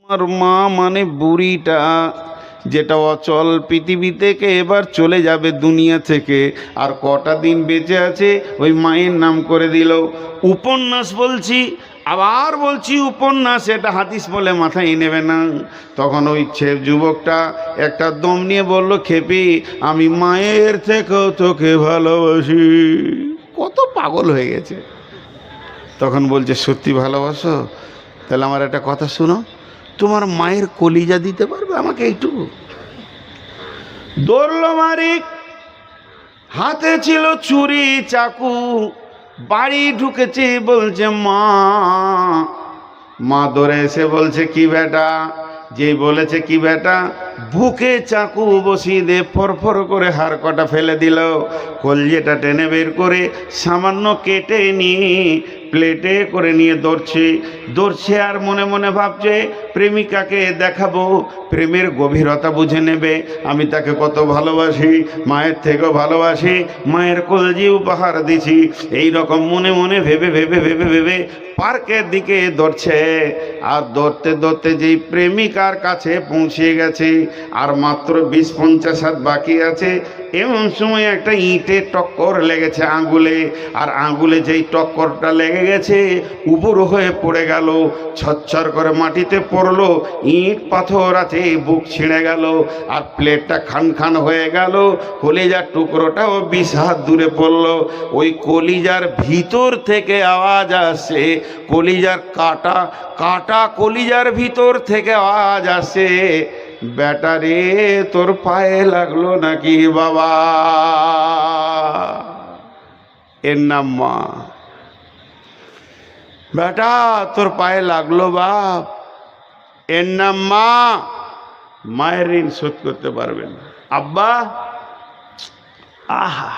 আমার মা মানে বুড়িটা, যেটা অচল পৃথিবী থেকে এবার চলে যাবে দুনিয়া থেকে, আর কটা দিন বেঁচে আছে ওই মায়ের নাম করে দিল। উপন্যাস বলছি, আবার বলছি উপন্যাস, এটা হাদিস বলে মাথায় নেবে না। তখন ওই যুবকটা একটা দম নিয়ে বলল, খেপি আমি মায়ের থেকেও তোকে ভালোবাসি। কত পাগল হয়ে গেছে। তখন বলছে সত্যি ভালোবাসো? তাহলে আমার একটা কথা শুনো, তোমার মায়ের কলিজা দিতে পারবে আমাকে এইটুকু? দৌড়ল মারিক, হাতে ছিল ছুরি চাকু, বাড়ি ঢুকেছে, বলছে মা। মা দৌড়ে এসে বলছে কি বেটা? যেই বলেছে কি বেটা, বুকে চাকু বসিয়ে দিয়ে ফরফর করে হাড় কটা ফেলে দিল। কলজেটা টেনে বের করে সামান্য কেটে নিয়ে প্লেটে করে নিয়ে দৌড়ছে আর মনে মনে ভাবছে প্রেমিকাকে দেখাবো, প্রেমের গভীরতা বুঝে নেবে, আমি তাকে কত ভালোবাসি, মায়ের থেকেও ভালোবাসি, মায়ের কলজি উপহার দিছি। এই রকম মনে মনে ভেবে ভেবে ভেবে ভেবে পার্কের দিকে দৌড়ছে। আর দৌড়তে দৌড়তে যেই প্রেমিকার কাছে পৌঁছে গেছে, আর মাত্র 20-50 হাত বাকি আছে, এমন সময় একটা ইঁটে টক্কর লেগেছে আঙ্গুলে। আর আঙ্গুলে যেই টক্করটা লেগে গেছে, উবুর হয়ে পড়ে গেল, ছচ্ছর করে মাটিতে পড়লো। ইঁট পাথর আছে, বুক ছিঁড়ে গেল, আর প্লেটটা খান খান হয়ে গেল। কলিজার টুকরোটাও 20 হাত দূরে পড়লো। ওই কলিজার ভিতর থেকে আওয়াজ আসছে, কলিজার কাটা কাটা কলিজার ভিতর থেকে আওয়াজ আসে, বেটা রে তোর পায়ে লাগলো নাকি বাবা? এর নাম মা। বেটা তোর পায়ে লাগলো বাপ, এর নাম মা। মায়ের ঋণ শোধ করতে পারবেন আব্বা। আহা,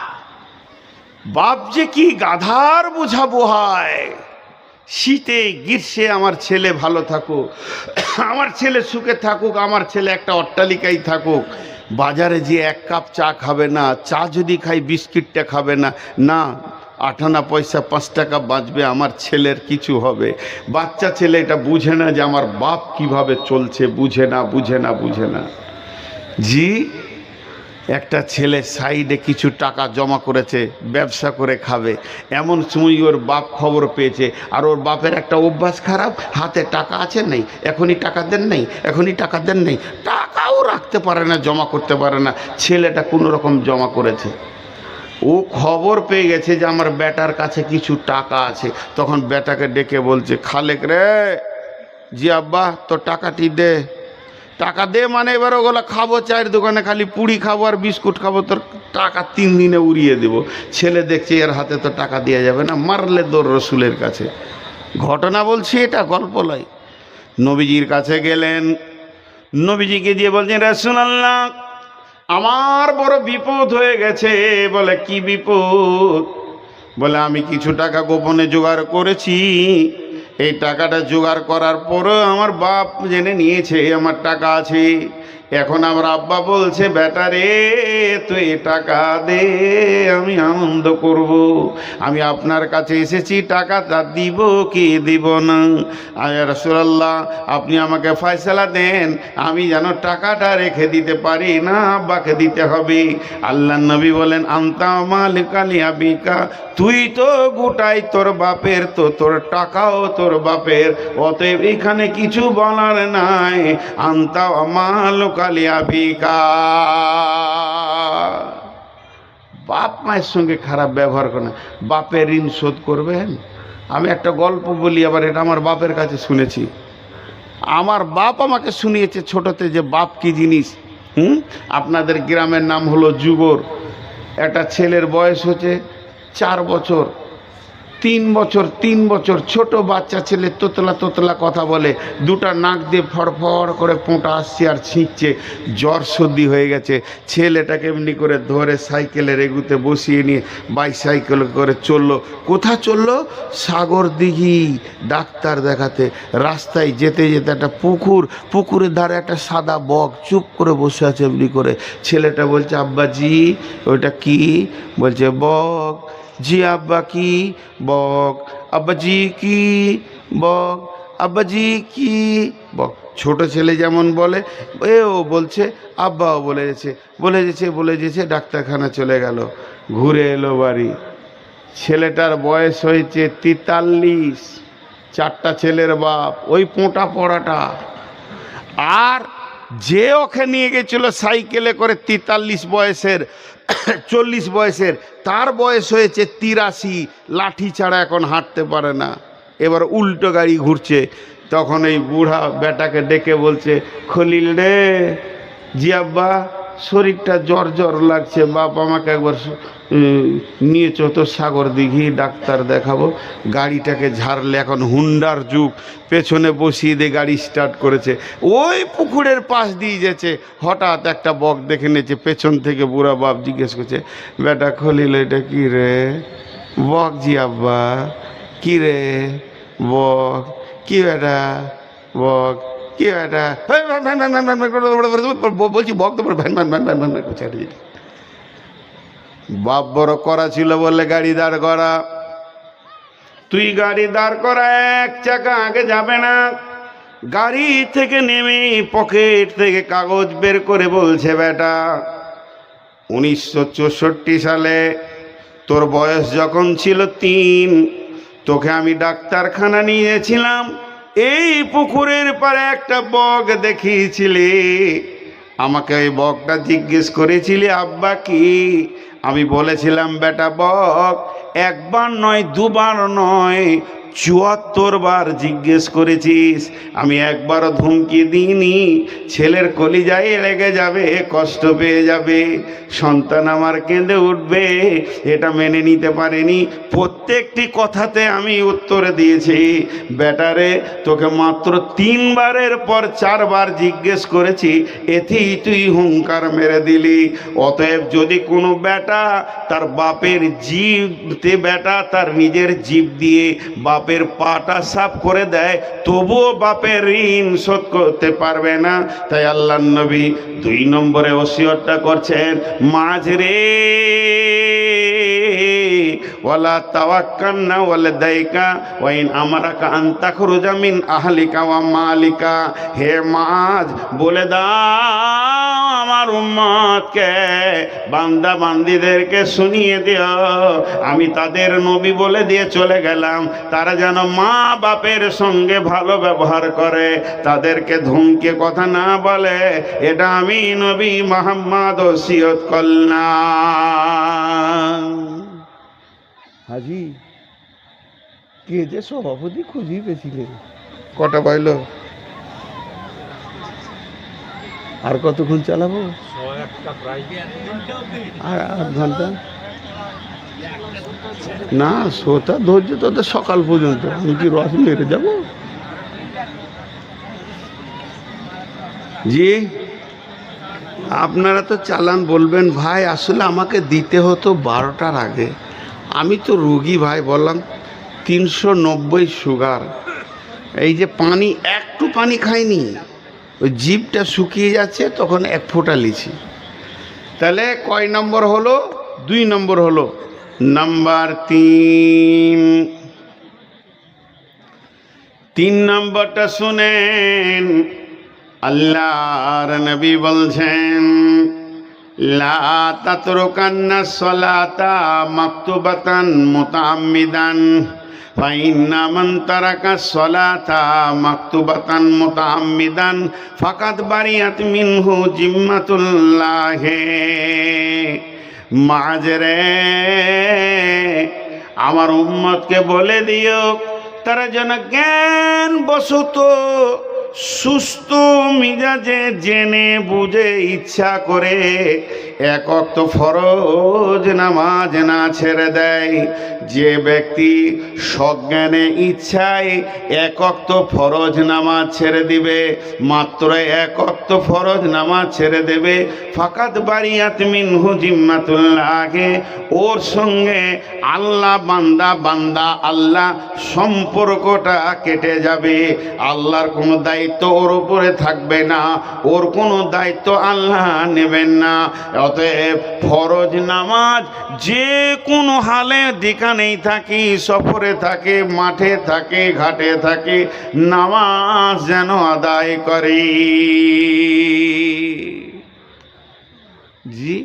বাপ যে কি গাধার বুঝাবো হয়। শীতে গ্রীষ্মে আমার ছেলে ভালো থাকুক, আমার ছেলে সুখে থাকুক, আমার ছেলে একটা অট্টালিকায় থাকুক। বাজারে যে 1 কাপ চা খাবে না, চা যদি খাই বিস্কিটটা খাবে না, না 8 আনা পয়সা 5 টাকা বাঁচবে, আমার ছেলের কিছু হবে। বাচ্চা ছেলে এটা বুঝে না যে আমার বাপ কিভাবে চলছে, বুঝে না বুঝে না বুঝে না। জি, একটা ছেলে সাইডে কিছু টাকা জমা করেছে, ব্যবসা করে খাবে। এমন সময় ওর বাপ খবর পেয়েছে, আর ওর বাপের একটা অভ্যাস খারাপ, হাতে টাকা আছে নেই, এখনই টাকা দেন নেই, এখনই টাকা দেন নেই, টাকাও রাখতে পারে না, জমা করতে পারে না। ছেলেটা কোনো রকম জমা করেছে। ও খবর পেয়ে গেছে যে আমার বেটার কাছে কিছু টাকা আছে। তখন বেটাকে ডেকে বলছে, খালেক রে, জি আব্বা তোর টাকাটি দে। টাকা দে মানে এবার ওগুলো খাবো, চায়ের দোকানে খালি পুরি খাবো আর বিস্কুট খাবো, তোর টাকা 3 দিনে উড়িয়ে দেবো। ছেলে দেখছে এর হাতে তো টাকা দেওয়া যাবে না, মারলে দৌড় রসুলের কাছে। ঘটনা বলছি, এটা গল্প নয়। নবীজির কাছে গেলেন, নবীজিকে দিয়ে বলছেন রাসূলুল্লাহ আমার বড় বিপদ হয়ে গেছে। বলে কি বিপদ? বলে আমি কিছু টাকা গোপনে জোগাড় করেছি, এই টাকাটা জোগাড় করার পরও আমার বাপ জেনে নিয়েছে আমার টাকা আছে। এখন আমার আব্বা বলছে বেটা রে তুই টাকা দে, আমি আনন্দ করব। আমি আপনার কাছে এসেছি, টাকাটা দিব কি দিব না। আয়া রাসূলুল্লাহ আপনি আমাকে ফয়সালা দেন, আমি যেন টাকাটা রেখে দিতে পারি, না আব্বাকে দিতে হবে। আল্লাহর নবী বলেন আনতা মালিকা লিআবিকা, তুই তো গোটাই তোর বাপের, তো তোর টাকাও তোর বাপের, অতএব এখানে কিছু বলার নাই। আনতা মালিকা লিআবিকা। বাপ মায়ের সঙ্গে খারাপ ব্যবহার করে, বাপের ঋণ শোধ করবেন। আমি একটা গল্প বলি, আবার এটা আমার বাপের কাছে শুনেছি। আমার বাপ আমাকে শুনিয়েছে ছোটতে যে বাপ কি জিনিস। আপনাদের গ্রামের নাম হলো যুগর। একটা ছেলের বয়স হচ্ছে 4 বছর, 3 বছর, ছোট বাচ্চা ছেলে, তোতলা তোতলা কথা বলে, 2টা নাক দিয়ে ফড়ফড় করে পোঁটা আসছে আর ছিঁচছে, জ্বর সর্দি হয়ে গেছে। ছেলেটাকে এমনি করে ধরে সাইকেলের এগুতে বসিয়ে নিয়ে বাইসাইকেল করে চললো। কোথা চললো? সাগর দিঘি ডাক্তার দেখাতে। রাস্তায় যেতে যেতে একটা পুকুরের ধারে একটা সাদা বক চুপ করে বসে আছে এমনি করে। ছেলেটা বলছে আব্বাজি ওইটা কি? বলছে বক। জি আব্বা কি? বক। আব্বাজি কি? বক। আব্বাজি কি? বক। ছোট ছেলে যেমন বলে, ও বলছে, আব্বাও বলে যেছে, ডাক্তারখানা চলে গেল, ঘুরে এলো বাড়ি। ছেলেটার বয়স হয়েছে 43, 4টা ছেলের বাপ, ওই পোঁটা পড়াটা। আর যে ওকে নিয়ে গেছিল সাইকেলে করে 43 বয়সের, 40 বয়সের, তার বয়স হয়েছে 83, লাঠি ছাড়া এখন হাঁটতে পারে না, এবার উল্টো গাড়ি ঘুরছে। তখন এই বুড়া বেটাকে ডেকে বলছে, খলিল রে, জি আব্বা, শরীরটা জ্বর জ্বর লাগছে, বাপ আমাকে একবার নিয়ে চতো সাগর দিঘি, ডাক্তার দেখাবো। গাড়িটাকে ঝাড়লে, এখন হুন্ডার যুগ, পেছনে বসিয়ে দিয়ে গাড়ি স্টার্ট করেছে। ওই পুকুরের পাশ দিয়ে যেছে, হঠাৎ একটা বক দেখে নিয়েছে পেছন থেকে। বুড়া বাপ জিজ্ঞেস করছে, বেটা খলিল এটা কি রে? বক, জি আব্বা। কি রে? বক। কি বেটা? বক। কি বেটা? বলছি বক তো van van van van van করছে। বাপ বড় করা ছিল বলে গাড়ি দাঁড় করা। তুই গাড়ি দাঁড় করা, এক চাকা আগে যাবে না। গাড়ি থেকে নেমে পকেট থেকে কাগজ বের করে বলছে, বেটা 1964 সালে তোর বয়স যখন ছিল 3, তোকে আমি ডাক্তারখানা নিয়েছিলাম। এই পুকুরের পাড়ে একটা বক দেখিয়েছিলি, আমাকে ওই বকটা জিজ্ঞেস করেছিলি আব্বা কি? আমি বলেছিলাম, বেটা বক একবার নয়, দুবার নয়, 74 বার জিজ্ঞেস করেছিস। আমি একবারও ধমকি দিইনি। ছেলের কলিজায় লেগে যাবে, কষ্ট পেয়ে যাবে, সন্তান আমার কেঁদে উঠবে, এটা মেনে নিতে পারেনি। প্রত্যেকটি কথাতে আমি উত্তর দিয়েছি। বেটারে, তোকে মাত্র 3 বারের পর 4 বার জিজ্ঞেস করেছি, এতেই তুই হুঙ্কার মেরে দিলি। অতএব যদি কোনো বেটা তার বাপের জিভতে, বেটা তার নিজের জিভ দিয়ে বাপের পাটা সাফ করে দেয়, তবুও বাপের ঋণ শোধ করতে পারবে না। তাই আল্লাহর নবী 2 নম্বরে ওসিয়তটা করছেন, মাঝরে ওয়ালা তাওয়াক্কালনা ওয়ালাদাইকা ওয়া ইন আমারাকা আন তাখরুজা মিন আহলিকা ওয়া মালিকা। হে মাঝ, বলে দাও আমার উম্মতকে, বান্দা বান্দীদেরকে শুনিয়ে দিও, আমি তাদের নবী বলে দিয়ে চলে গেলাম, তারা যেন মা বাপের সঙ্গে ভালো ব্যবহার করে, তাদেরকে ধমকে কথা না বলে। এটা আমি নবী মুহাম্মদ ওসিয়ত করলাম। হাজি কে যে সভাপতি খুঁজেই পেয়েছিলেন। কটা পাইল? আর কতক্ষণ চালাবো? আর 8 ঘন্টা না, শোতা ধৈর্য তোদের সকাল পর্যন্ত। আমি কি রস মেরে যাব? জি, আপনারা তো চালান বলবেন ভাই, আসলে আমাকে দিতে হতো 12টার আগে। আমি তো রুগী ভাই, বললাম 390 সুগার। এই যে পানি, একটু পানি খাইনি, ওই জিভটা শুকিয়ে যাচ্ছে, তখন 1 ফোঁটা লিছি। তাহলে কয় নম্বর হলো? 2 নম্বর হলো। নাম্বার 3 নম্বরটা শুনেন। আল্লাহর নবী বলছেন, লা তাতরুকান্না সলাতা মাকতুবাতান মুতাআম্মিদান ফাইন্না মান তারাকা সলাতা মাকতুবাতান মুতাআম্মিদান ফাকাদ বারিয়াত মিনহু জিম্মাতুল্লাহি। মাঝরে আমার উম্মতকে বলে দিও, তারা যেন জ্ঞান বশত সুস্থ মিজাজে জেনে বুঝে ইচ্ছা করে 1 ওয়াক্ত ফরজ নামাজ না ছেড়ে দেয়। যে ব্যক্তি সজ্ঞানে ইচ্ছায় 1 ওয়াক্ত ফরজ নামাজ ছেড়ে দিবে, মাত্র 1 ওয়াক্ত ফরজ নামাজ ছেড়ে দেবে, ফাকাত বারিয়াত মিনহু জিম্মাতুল্লাহি, ওর সঙ্গে আল্লাহ বান্দা আল্লাহ সম্পর্কটা কেটে যাবে। আল্লাহর কোনো দায়িত্ব ওর উপরে থাকবে না, ওর কোনো দায়িত্ব আল্লাহ নেবেন না। অতএব ফরজ নামাজ যে কোনো হালে যেখানে যেখানেই থাকি, সফরে থাকে, মাঠে থাকে, ঘাটে থাকে, নামাজ যেন আদায় করে। জি,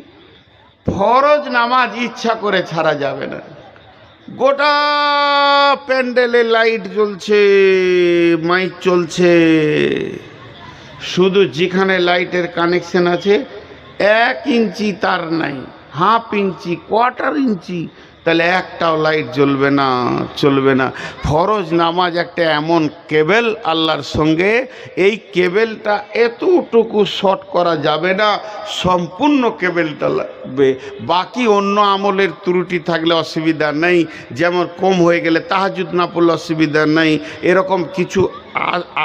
ফরজ নামাজ ইচ্ছা করে ছাড়া যাবে না। গোটা প্যান্ডেলে লাইট জ্বলছে, মাইক চলছে, শুধু যেখানে লাইটের কানেকশন আছে 1 ইঞ্চি তার নাই, হাফ ইঞ্চি, কোয়ার্টার ইঞ্চি, তাহলে একটাও লাইট জ্বলবে না, চলবে না। ফরজ নামাজ একটা এমন কেবেল আল্লাহর সঙ্গে, এই কেবেলটা এতটুকু শর্ট করা যাবে না, সম্পূর্ণ কেবেলটা লাগবে। বাকি অন্য আমলের ত্রুটি থাকলে অসুবিধা নেই, যেমন কম হয়ে গেলে তাহাজ্জুদ না পড়লে অসুবিধা নেই, এরকম কিছু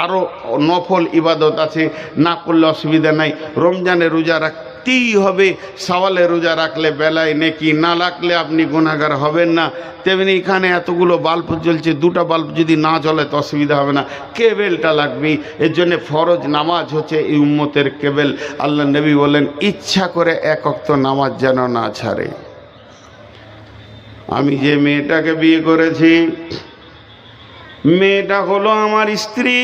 আরও নফল ইবাদত আছে, না করলে অসুবিধা নাই। রমজানে রোজা রাখতেই হবে, সওয়ালে রোজা রাখলে বেলায় নেকি, না রাখলে আপনি গুনাহগার হবেন না। তেমনি এখানে এতগুলো বাল্ব জ্বলছে, 2টা বাল্ব যদি না জ্বলে তো অসুবিধা হবে না, কেবেলটা লাগবেই। এর জন্য ফরজ নামাজ হচ্ছে এই উম্মতের কেবেল। আল্লাহ নবী বলেন, ইচ্ছা করে 1 ওয়াক্ত নামাজ যেন না ছাড়ে। আমি যে মেয়েটাকে বিয়ে করেছি, মেয়েটা হলো আমার স্ত্রী,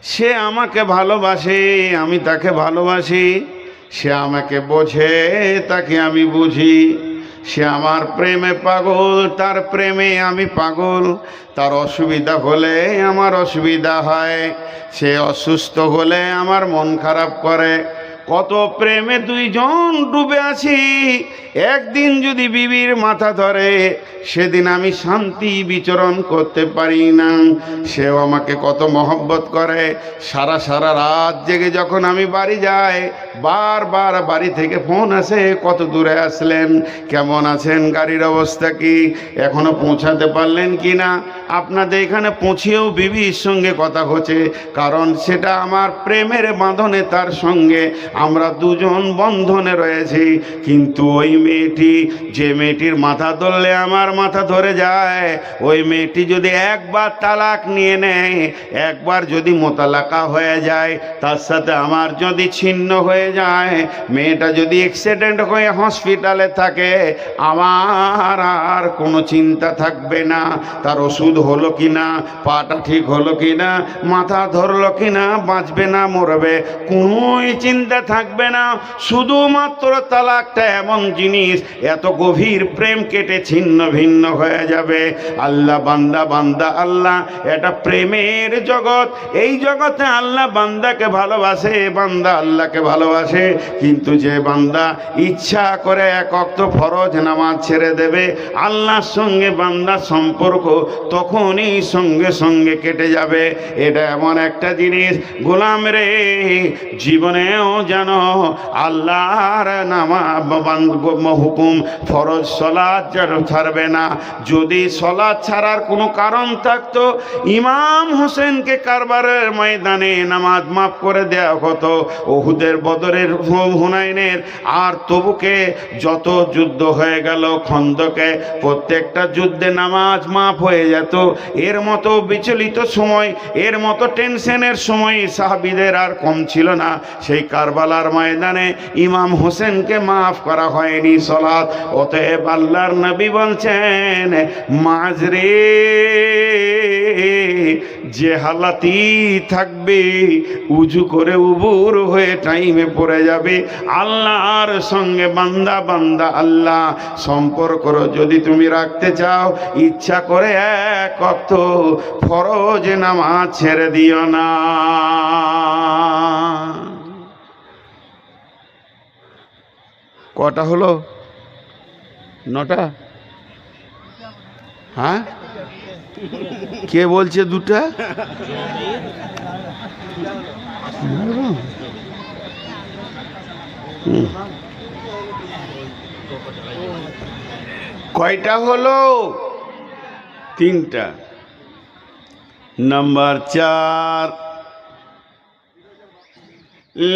সে আমাকে ভালোবাসে, আমি তাকে ভালোবাসি, সে আমাকে বোঝে, তাকে আমি বুঝি। সে আমার প্রেমে পাগল, তার প্রেমে আমি পাগল। তার অসুবিধা হলে আমার অসুবিধা হয়, সে অসুস্থ হলে আমার মন খারাপ করে। কত প্রেমে 2 জন ডুবে আছি, একদিন যদি বিবির মাথা ধরে, সেদিন আমি শান্তি বিচরণ করতে পারি না। সেও আমাকে কত মহব্বত করে, সারা রাত জেগে যখন আমি বাড়ি যাই, বারবার বাড়ি থেকে ফোন আসে, কত দূরে আসলেন, কেমন আছেন, গাড়ির অবস্থা কি, এখনো পৌঁছাতে পারলেন কি না। আপনাদের এখানে পৌঁছেও বিবির সঙ্গে কথা হচ্ছে, কারণ সেটা আমার প্রেমের বাঁধনে, তার সঙ্গে আমরা 2 জন বন্ধনে রয়েছি। কিন্তু ওই মেয়েটি, যে মেয়েটির মাথা ধরলে আমার মাথা ধরে যায়, ওই মেয়েটি যদি একবার তালাক নিয়ে নেয়, একবার যদি মোতালাকা হয়ে যায়, তার সাথে আমার যদি ছিন্ন হয়ে যায়, মেয়েটা যদি অ্যাক্সিডেন্ট হয়ে হসপিটালে থাকে, আমার আর কোনো চিন্তা থাকবে না, তার ওষুধ হলো কি না, পাটা ঠিক হলো কি না, মাথা ধরলো কি না, বাঁচবে না মরবে, কোনোই চিন্তা থাকবে না। শুধুমাত্র তালাকটা এমন জিনিস, এত গভীর প্রেম কেটে ছিন্ন ভিন্ন হয়ে যাবে। আল্লাহ বান্দা, বান্দা আল্লাহ, এটা প্রেমের জগৎ। এই জগতে আল্লাহ বান্দাকে ভালোবাসে, বান্দা আল্লাহকে ভালোবাসে। কিন্তু যে বান্দা ইচ্ছা করে 1 ওয়াক্ত ফরজ নামাজ ছেড়ে দেবে, আল্লাহর সঙ্গে বান্দার সম্পর্ক তখনই সঙ্গে সঙ্গে কেটে যাবে। এটা এমন একটা জিনিস, গোলাম রে, জীবনেও জানো আল্লাহর হুকুম ফরজ সলাৎ যেন ছাড়বে না। যদি সলাৎ ছাড়ার কোনো কারণ থাকতো, ইমাম হোসেনকে কারবারের ময়দানে নামাজ মাফ করে দেওয়া হতো। উহুদের, বদরের, হুনাইনের আর তবুকে যত যুদ্ধ হয়ে গেল, খন্দকে, প্রত্যেকটা যুদ্ধে নামাজ মাফ হয়ে যেত। এর মতো বিচলিত সময়, এর মতো টেনশনের সময় সাহাবীদের আর কম ছিল না। সেই কারবালার ময়দানে ইমাম হোসেনকে মাফ করা হয়নি সলাৎ। অতএব আল্লাহর নবী বলছেন, মাঝরে যে হালাতি থাকবে, উজু করে উবুর হয়ে টাইমে পড়ে যাবে। আল্লাহর সঙ্গে বান্দা, বান্দা আল্লাহ সম্পর্ক যদি তুমি রাখতে চাও, ইচ্ছা করে 1 ওয়াক্ত ফরজ নামাজ ছেড়ে দিও না। কটা হলো? 9টা? হ্যাঁ, কে বলছে 2টা? কয়টা হলো? 3টা। নাম্বার 4,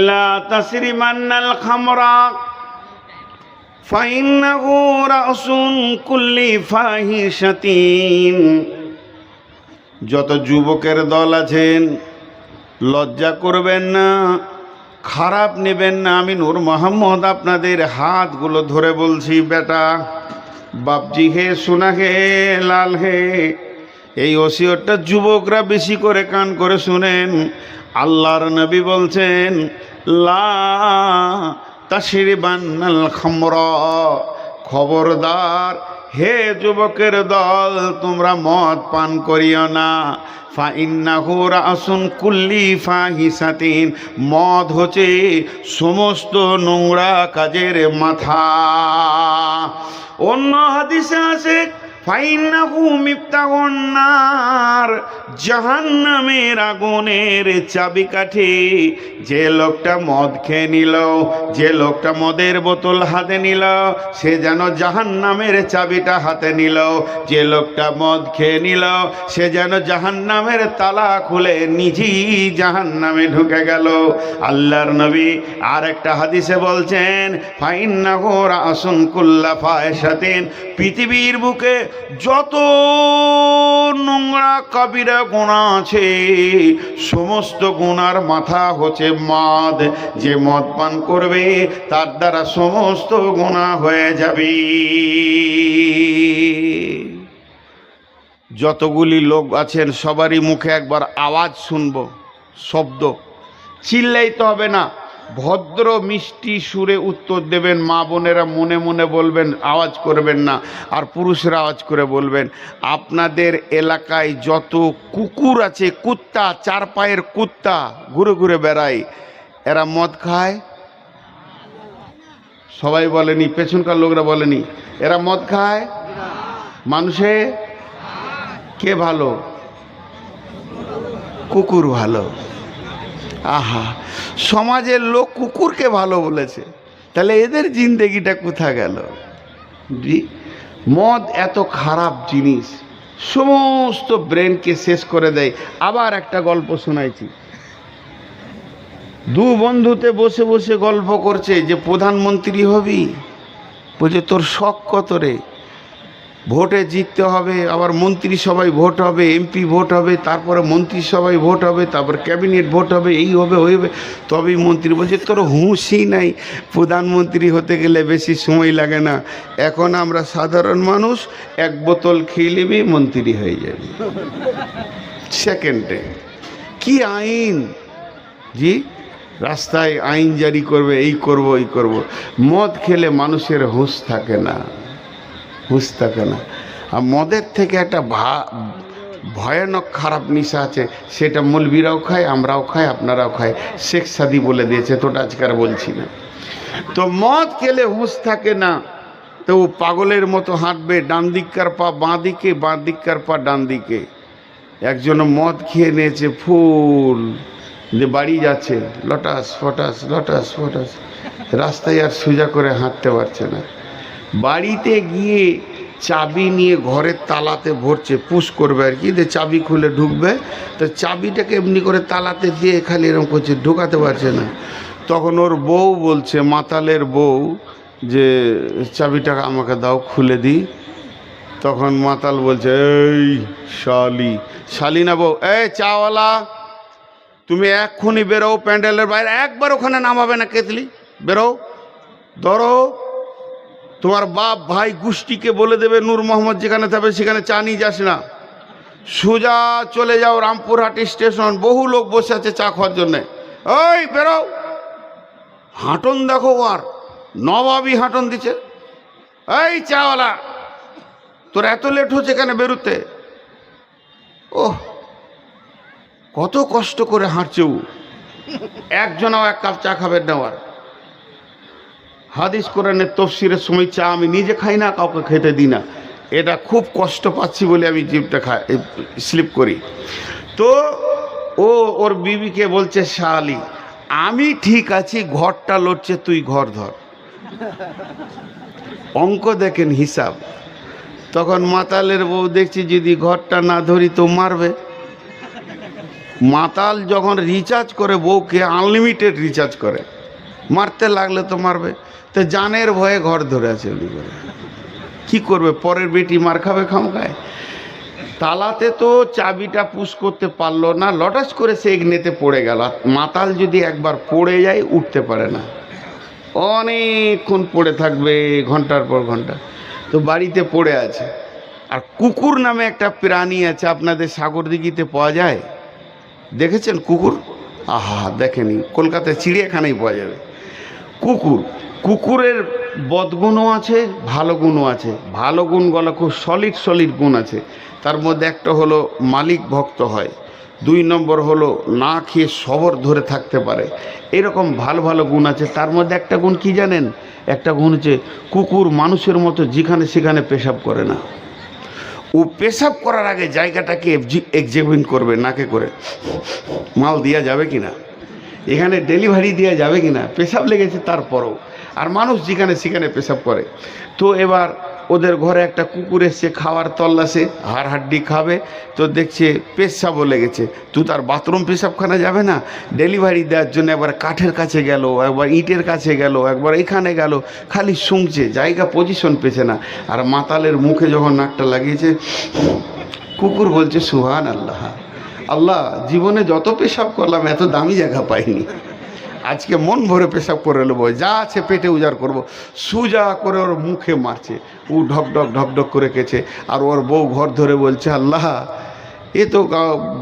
লা তাসরিমান্নাল খামরা ফাইন্নাহু রাসুন কুল্লি ফাহিশাতিন। যত যুবকের দল আছেন, লজ্জা করবেন না, খারাপ নেবেন না। আমি নূর মোহাম্মদ আপনাদের হাতগুলো ধরে বলছি, বেটা বাপজি হে শোনা হে লাল হে, এই ওসিয়তটা যুবকরা বেশি করে কান করে শুনেন। আল্লাহর নবী বলছেন লা তাশরিবান্নাল খামরা, খবরদার হে যুবকের দল, তোমরা মদ পান করিও না। ফাইন্নাহু রাসুন কুল্লি ফাহিসাতিন, মদ হচ্ছে সমস্ত নোংরা কাজের মাথা। অন্য হাদিসে আছে ফাইন্নাহু মিফতাহুন নার, জাহান্নামের আগুনের চাবিকাঠি। যে লোকটা মদ খেয়ে নিল, যে লোকটা মদের বোতল হাতে নিল, সে যেন জাহান্নামের চাবিটা হাতে নিল। যে লোকটা মদ খেয়ে নিল, সে যেন জাহান্নামের তালা খুলে নিজেই জাহান্নামে ঢুকে গেল। আল্লাহর নবী আর একটা হাদিসে বলছেন ফাইন্নাহু রাসুন কুল্লা ফাহিশাতিন, পৃথিবীর বুকে যত নোংরা কাবিরা গুনাহ আছে, সমস্ত গুনার মাথা হচ্ছে মদ। যে মদ পান করবে তার দ্বারা সমস্ত গুনাহ হয়ে যাবে। যতগুলি লোক আছেন সবারই মুখে একবার আওয়াজ শুনবো, শব্দ। চিল্লাইতে হবে না, ভদ্র মিষ্টি সুরে উত্তর দেবেন। মা বোনেরা মনে মনে বলবেন, আওয়াজ করবেন না। আর পুরুষরা আওয়াজ করে বলবেন, আপনাদের এলাকায় যত কুকুর আছে, কুত্তা, চার পায়ের কুত্তা ঘুরে ঘুরে বেড়ায়, এরা মদ খায়? সবাই বলেনি, পেছনকার লোকরা বলেনি এরা মদ খায়? মানুষে কে ভালো? কুকুর ভালো। আহা, সমাজের লোক কুকুরকে ভালো বলেছে, তাহলে এদের জিন্দেগিটা কোথা গেল? মদ এত খারাপ জিনিস, সমস্ত ব্রেনকে শেষ করে দেয়। আবার একটা গল্প শোনাইছি, দু বন্ধুতে বসে বসে গল্প করছে যে প্রধানমন্ত্রী হবি। বলছে তোর শখ কত রে? ভোটে জিততে হবে, আবার মন্ত্রিসভায় ভোট হবে, এমপি ভোট হবে, তারপরে মন্ত্রিসভায় ভোট হবে, তারপর ক্যাবিনেট ভোট হবে, এই হবে ওই হবে, তবেই মন্ত্রী। বলছে তোর হুঁশই নাই, প্রধানমন্ত্রী হতে গেলে বেশি সময় লাগে না। এখন আমরা সাধারণ মানুষ, এক বোতল খেয়ে নেবে মন্ত্রী হয়ে যাবে সেকেন্ডে। কি আইন জি, রাস্তায় আইন জারি করবে, এই করব ওই করব। মদ খেলে মানুষের হুঁশ থাকে না, হুঁশ থাকে না। আর মদের থেকে একটা ভয়ানক খারাপ নেশা আছে, সেটা মৌলবীরাও খায়, আমরাও খাই, আপনারাও খাই। শেখ সাদি বলে দিয়েছে, তো আজকাল বলছি না। তো মদ খেলে হুঁশ থাকে না, তো ও পাগলের মতো হাঁটবে, ডান দিককার পা বাঁ দিকে, বাঁ দিককার পা ডান দিকে। একজন মদ খেয়ে নিয়েছে ফুল, যে বাড়ি যাচ্ছে, লটাস ফটাস লটাস ফটাস, রাস্তায় আর সোজা করে হাঁটতে পারছে না। বাড়িতে গিয়ে চাবি নিয়ে ঘরের তালাতে ভরছে, পুশ করবে আর কি, যে চাবি খুলে ঢুকবে, তো চাবিটাকে এমনি করে তালাতে দিয়ে খালি এরকম করছে, ঢোকাতে পারছে না। তখন ওর বউ বলছে, মাতালের বউ, যে চাবিটাকে আমাকে দাও, খুলে দিই। তখন মাতাল বলছে, এই শালি, শালি না বউ, এই চাওয়ালা, তুমি এক্ষুনি বেরো প্যান্ডেলের বাইরে, একবার ওখানে নামাবে না কেতলি, বেরো, ধরো তোমার বাপ ভাই গোষ্ঠীকে বলে দেবে নূর মোহাম্মদ যেখানে থাকবে সেখানে চা নিয়ে যাস না, সোজা চলে যাও রামপুরহাট স্টেশন, বহু লোক বসে আছে চা খাওয়ার জন্যে, ওই বেরো। হাঁটন দেখো, আর নবাবই হাঁটন দিচ্ছে, এই চাওয়ালা তোর এত লেট হচ্ছে কেন বেরোতে? ওহ, কত কষ্ট করে হাঁটছে ও, একজনাও এক কাপ চা খাবে নেওয়ার। হাদিস কোরআনের তফসিরের সময় চা আমি নিজে খাই না, কাউকে খেতে দিই না, এটা খুব কষ্ট পাচ্ছি বলে আমি জিভটা খাই, স্লিপ করি। তো ও ওর বিবিকে বলছে, শালি আমি ঠিক আছি, ঘরটা লড়ছে, তুই ঘর ধর। অঙ্ক দেখেন, হিসাব। তখন মাতালের বউ দেখছি যদি ঘরটা না ধরি তো মারবে। মাতাল যখন রিচার্জ করে বউকে, আনলিমিটেড রিচার্জ করে, মারতে লাগলে তো মারবে। তো জানের ভয়ে ঘর ধরে আছে উনি করে, কি করবে? পরের বেটি মার খাবে খামখায়। তালাতে তো চাবিটা পুশ করতে পারলো না, লটাস করে সে এগনেতে পড়ে গেল। মাতাল যদি একবার পড়ে যায় উঠতে পারে না, অনেকক্ষণ পড়ে থাকবে, ঘন্টার পর ঘন্টা। তো বাড়িতে পড়ে আছে। আর কুকুর নামে একটা প্রাণী আছে, আপনাদের সাগরদিঘিতে পাওয়া যায়, দেখেছেন কুকুর? আহা, দেখেনি, কলকাতায় চিড়িয়াখানায় পাওয়া যাবে কুকুর। কুকুরের বদগুণও আছে, ভালো গুণও আছে। ভালো গুণগুলো খুব সলিড সলিড গুণ আছে। তার মধ্যে একটা হলো মালিক ভক্ত হয়, 2 নম্বর হলো না খেয়ে সবর ধরে থাকতে পারে। এরকম ভালো ভালো গুণ আছে। তার মধ্যে একটা গুণ কি জানেন? একটা গুণ হচ্ছে কুকুর মানুষের মতো যেখানে সেখানে পেশাব করে না। ও পেশাব করার আগে জায়গাটাকে এক্সামিন করবে, নাকে করে মাল দেওয়া যাবে কিনা, এখানে ডেলিভারি দেওয়া যাবে কিনা, পেশাব লেগেছে তারপরও। আর মানুষ যেখানে সেখানে পেশাব করে। তো এবার ওদের ঘরে একটা কুকুর এসছে খাওয়ার তল্লাশে, হাড়হাড্ডি খাবে, তো দেখছে পেশাবও লেগেছে। তুই তার বাথরুম পেশাবখানা যাবে না, ডেলিভারি দেওয়ার জন্য একবার কাঠের কাছে গেল, একবার ইটের কাছে গেল, একবার এখানে গেল, খালি শুংছে, জায়গা পজিশন পেছে না। আর মাতালের মুখে যখন নাকটা লাগিয়েছে, কুকুর বলছে সুবহান আল্লাহ, আল্লাহ জীবনে যত পেশাব করলাম এত দামি জায়গা পাইনি, আজকে মন ভরে পেশাব করে নেবো, যা আছে পেটে উজাড় করব। সুজা করে ওর মুখে মারছে, ও ঢকঢক ঢকঢক করে কেছে। আর ওর বউ ঘর ধরে বলছে আল্লাহ, এ তো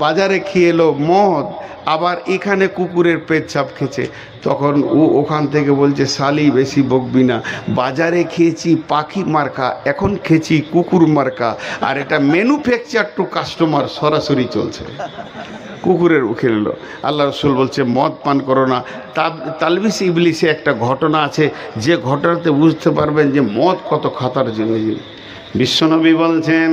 বাজারে খেয়ে এলো মদ, আবার এখানে কুকুরের পেচ্ছাপ খেছে। তখন ও ওখান থেকে বলছে শালি বেশি বকবি না, বাজারে খেয়েছি পাখি মার্কা, এখন খেয়েছি কুকুর মার্কা, আর এটা ম্যানুফ্যাকচার টু কাস্টমার সরাসরি চলছে। কুকুরের মুখে এলো। আল্লাহ রসুল বলছে মদ পান করো না। তালবিস ইবলিসে একটা ঘটনা আছে, যে ঘটনাতে বুঝতে পারবেন যে মদ কত খাতার জিনিস। বিশ্বনবী বলছেন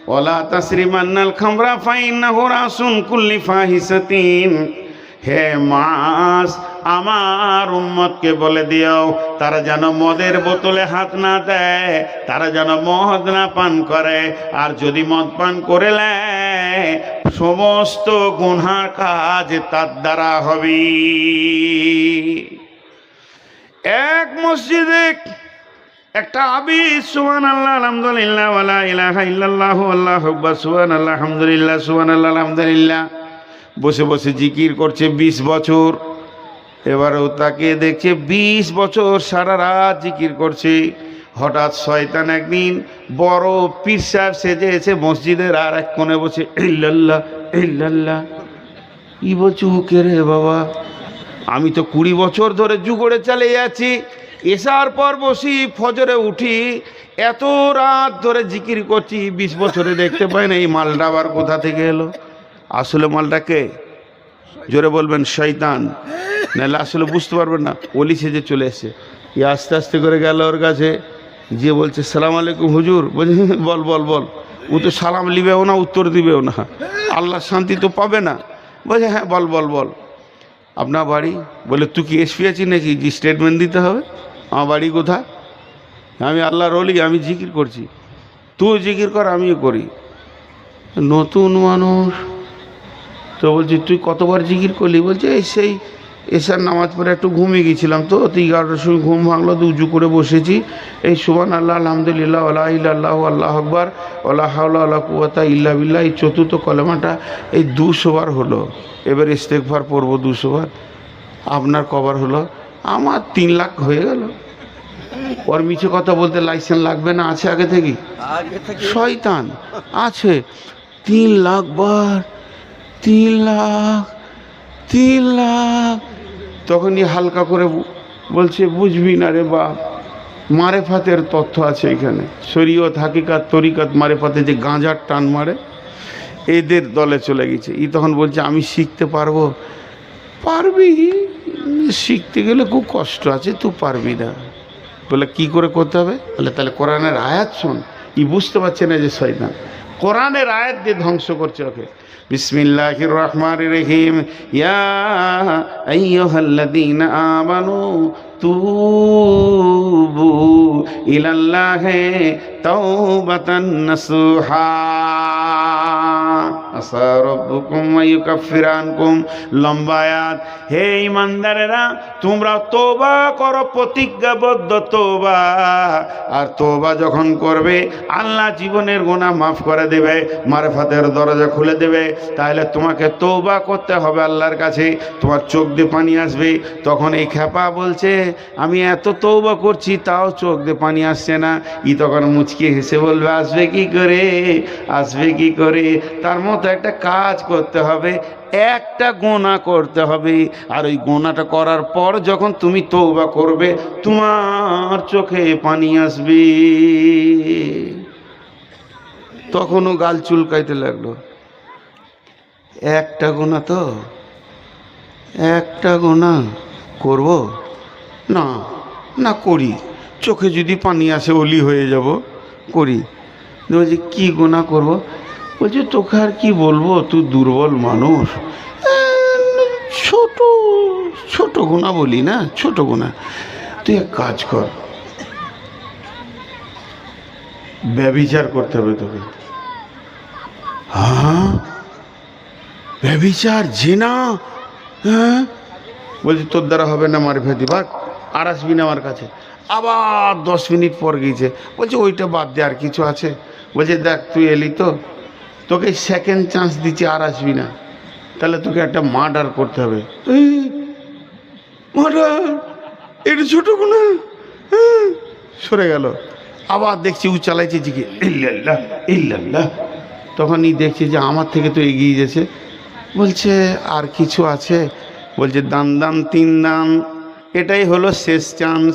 ওয়ালা তাসরিমান্নাল খামরা ফাইন্নাহু রাসুন কুল্লি ফাহিসাতিন। হে মাস, আমার উম্মতকে বলে দিও তারা যেন মদের বোতলে হাত না দেয়, তারা যেন মদ না পান করে। আর যদি মদ পান করে নেয়, সমস্ত গুনাহ কাজ তার দ্বারা হবে। এক মসজিদে একটা আবিদ সুবহানাল্লাহ আলহামদুলিল্লাহ ওয়ালা ইলাহা ইল্লাল্লাহু আল্লাহু আকবার সুবহানাল্লাহ আলহামদুলিল্লাহ সুবহানাল্লাহ আলহামদুলিল্লাহ বসে বসে জিকির করছে 20 বছর। এবারেও তাকে দেখছে 20 বছর সারা রাত জিকির করছে। হঠাৎ শয়তান একদিন বড় পীর সাহেব সেজে এসে মসজিদের আর এক কোণে বসে ইল্লাল্লাহ ইল্লাল্লাহ। কি বলছো কে রে বাবা? আমি তো 20 বছর ধরে যুগড়ে চালিয়ে যাচ্ছি, এসার পর বসি, ফজরে উঠি, এত রাত ধরে জিকির করছি, 20 বছরে দেখতে পাই না। এই মালটা আবার কোথা থেকে এলো? আসলে মালটা কে? জোরে বলবেন শয়তান, নাহলে আসলে বুঝতে পারবেন না। ওলি সেজে চলে এসছে, ই আস্তে আস্তে করে গেল ওর কাছে, যে বলছে সালাম আলাইকুম হুজুর। বলছে বল বল বল। ও তো সালাম লিবেও না, উত্তর দিবেও না, আল্লাহর শান্তি তো পাবে না। বলছে হ্যাঁ বল বল বল। আপনার বাড়ি? বলে তুই কি এসপি আছিস নাকি যে স্টেটমেন্ট দিতে হবে? আমার বাড়ি কোথায়? আমি আল্লাহর ওলি, আমি জিকির করছি। তুই জিকির কর, আমিও করি। নতুন মানুষ তো বলছি তুই কতবার জিকির করলি? বলছে এই সেই এসার নামাজ পড়ে একটু ঘুমিয়ে গেছিলাম, তো 11টার সময় ঘুম ভাঙলো, তো উজু করে বসেছি, এই সুবহানাল্লাহ আলহামদুলিল্লাহ ওয়ালা ইলাহা আল্লাহু আকবার ওয়ালা হাওলা ওয়ালা কুওয়াতা ইল্লা বিল্লাহ, এই চতুর্থ কলেমাটা এই 200 বার হলো। এবার ইস্তেগফার পড়বো 200 বার। আপনার কবার হলো? আমার 3 লাখ হয়ে গেল। ওর মিছে কথা বলতে লাইসেন্স লাগবে না, আছে আগে থেকে। শয়তান আছে 3 লাখ বার, 3 লাখ 3 লাখ। তখনই হালকা করে বলছে বুঝবি না রে বাপ, মারেফাতের তথ্য আছে এখানে, শরীয়ত হাকিকাত তরিকাত মারেফাতে যে গাঁজার টান মারে, এদের দলে চলে গেছে। ই তখন বলছে আমি শিখতে পারবো। পারবি, শিখতে গেলে খুব কষ্ট আছে, তুই পারবি না। বলে কি করে করতে হবে? বলে তাহলে কোরআনের আয়াত শোন। ই বুঝতে পারছে না যে শয়তান কোরআনের আয়াত দিয়ে ধ্বংস করছে ওকে। বিসমিল্লাহির রহমানির রহিম। ইয়া আইয়ুহাল্লাযীনা আমানু তুবু ইলাল্লাহি তাওবাতান নাসুহা। আসা রাব্বুকুম আইয়ুকাফিরা আনকুম। লম্বা আয়াত। হে ঈমানদারেরা, তোমরা তওবা করো, প্রতিজ্ঞাবদ্ধ তওবা। আর তওবা যখন করবে আল্লাহ জীবনের গুনাহ মাফ করে দেবে, মারফাতের দরজা খুলে দেবে। তাহলে তোমাকে তওবা করতে হবে আল্লাহর কাছে। তোমার চোখ দিয়ে পানি আসবে। তখন এই খেপা বলছে, আমি এত তওবা করছি তাও চোখ দিয়ে পানি আসছে না। ই তখন মুচকি হেসে বলবে, আসবে কি করে, আসবে কি করে। তার মতো একটা কাজ করতে হবে, একটা গুনাহ করতে হবে। আর ওই গুনাহটা করার পর যখন তুমি তওবা করবে, তোমার চোখে পানি আসবে। তখনও গাল চুলকাইতে লাগলো। একটা গুনাহ তো, একটা গুনাহ করব না, না করি, চোখে যদি পানি আসে ওলি হয়ে যাব, করি। বলছি কী গুনাহ করব? বলছে তোকে আর কি বলবো, তুই দুর্বল মানুষ। ছোট ছোট গুনাহ বলি না, ছোট গুনাহ। তুই এক কাজ কর, ব্যভিচার করতে হবে তোকে। হ্যাঁ, ব্যভিচার, জিনা? হ্যাঁ। বলছি তোর দ্বারা হবে না, মারি ফেদি, বাক, আর আসবি না আমার কাছে। আবার 10 মিনিট পর গিয়েছে। বলছে ওইটা বাদ দে, আর কিছু আছে? বলছে দেখ, তুই এলি তো, তোকে সেকেন্ড চান্স দিচ্ছি, আর আসবি না। তাহলে তোকে একটা মার্ডার করতে হবে। মার্ডার? এটা ছোট গুনাহ? সরে গেল। আবার দেখছি ও চালাইছে জিকে, ইল্লাল্লাহ ইল্লাল্লাহ। তখনই দেখছি যে আমার থেকে তো এগিয়ে গেছে। বলছে আর কিছু আছে? বলছে দান দান 3 দান, এটাই হলো শেষ চান্স।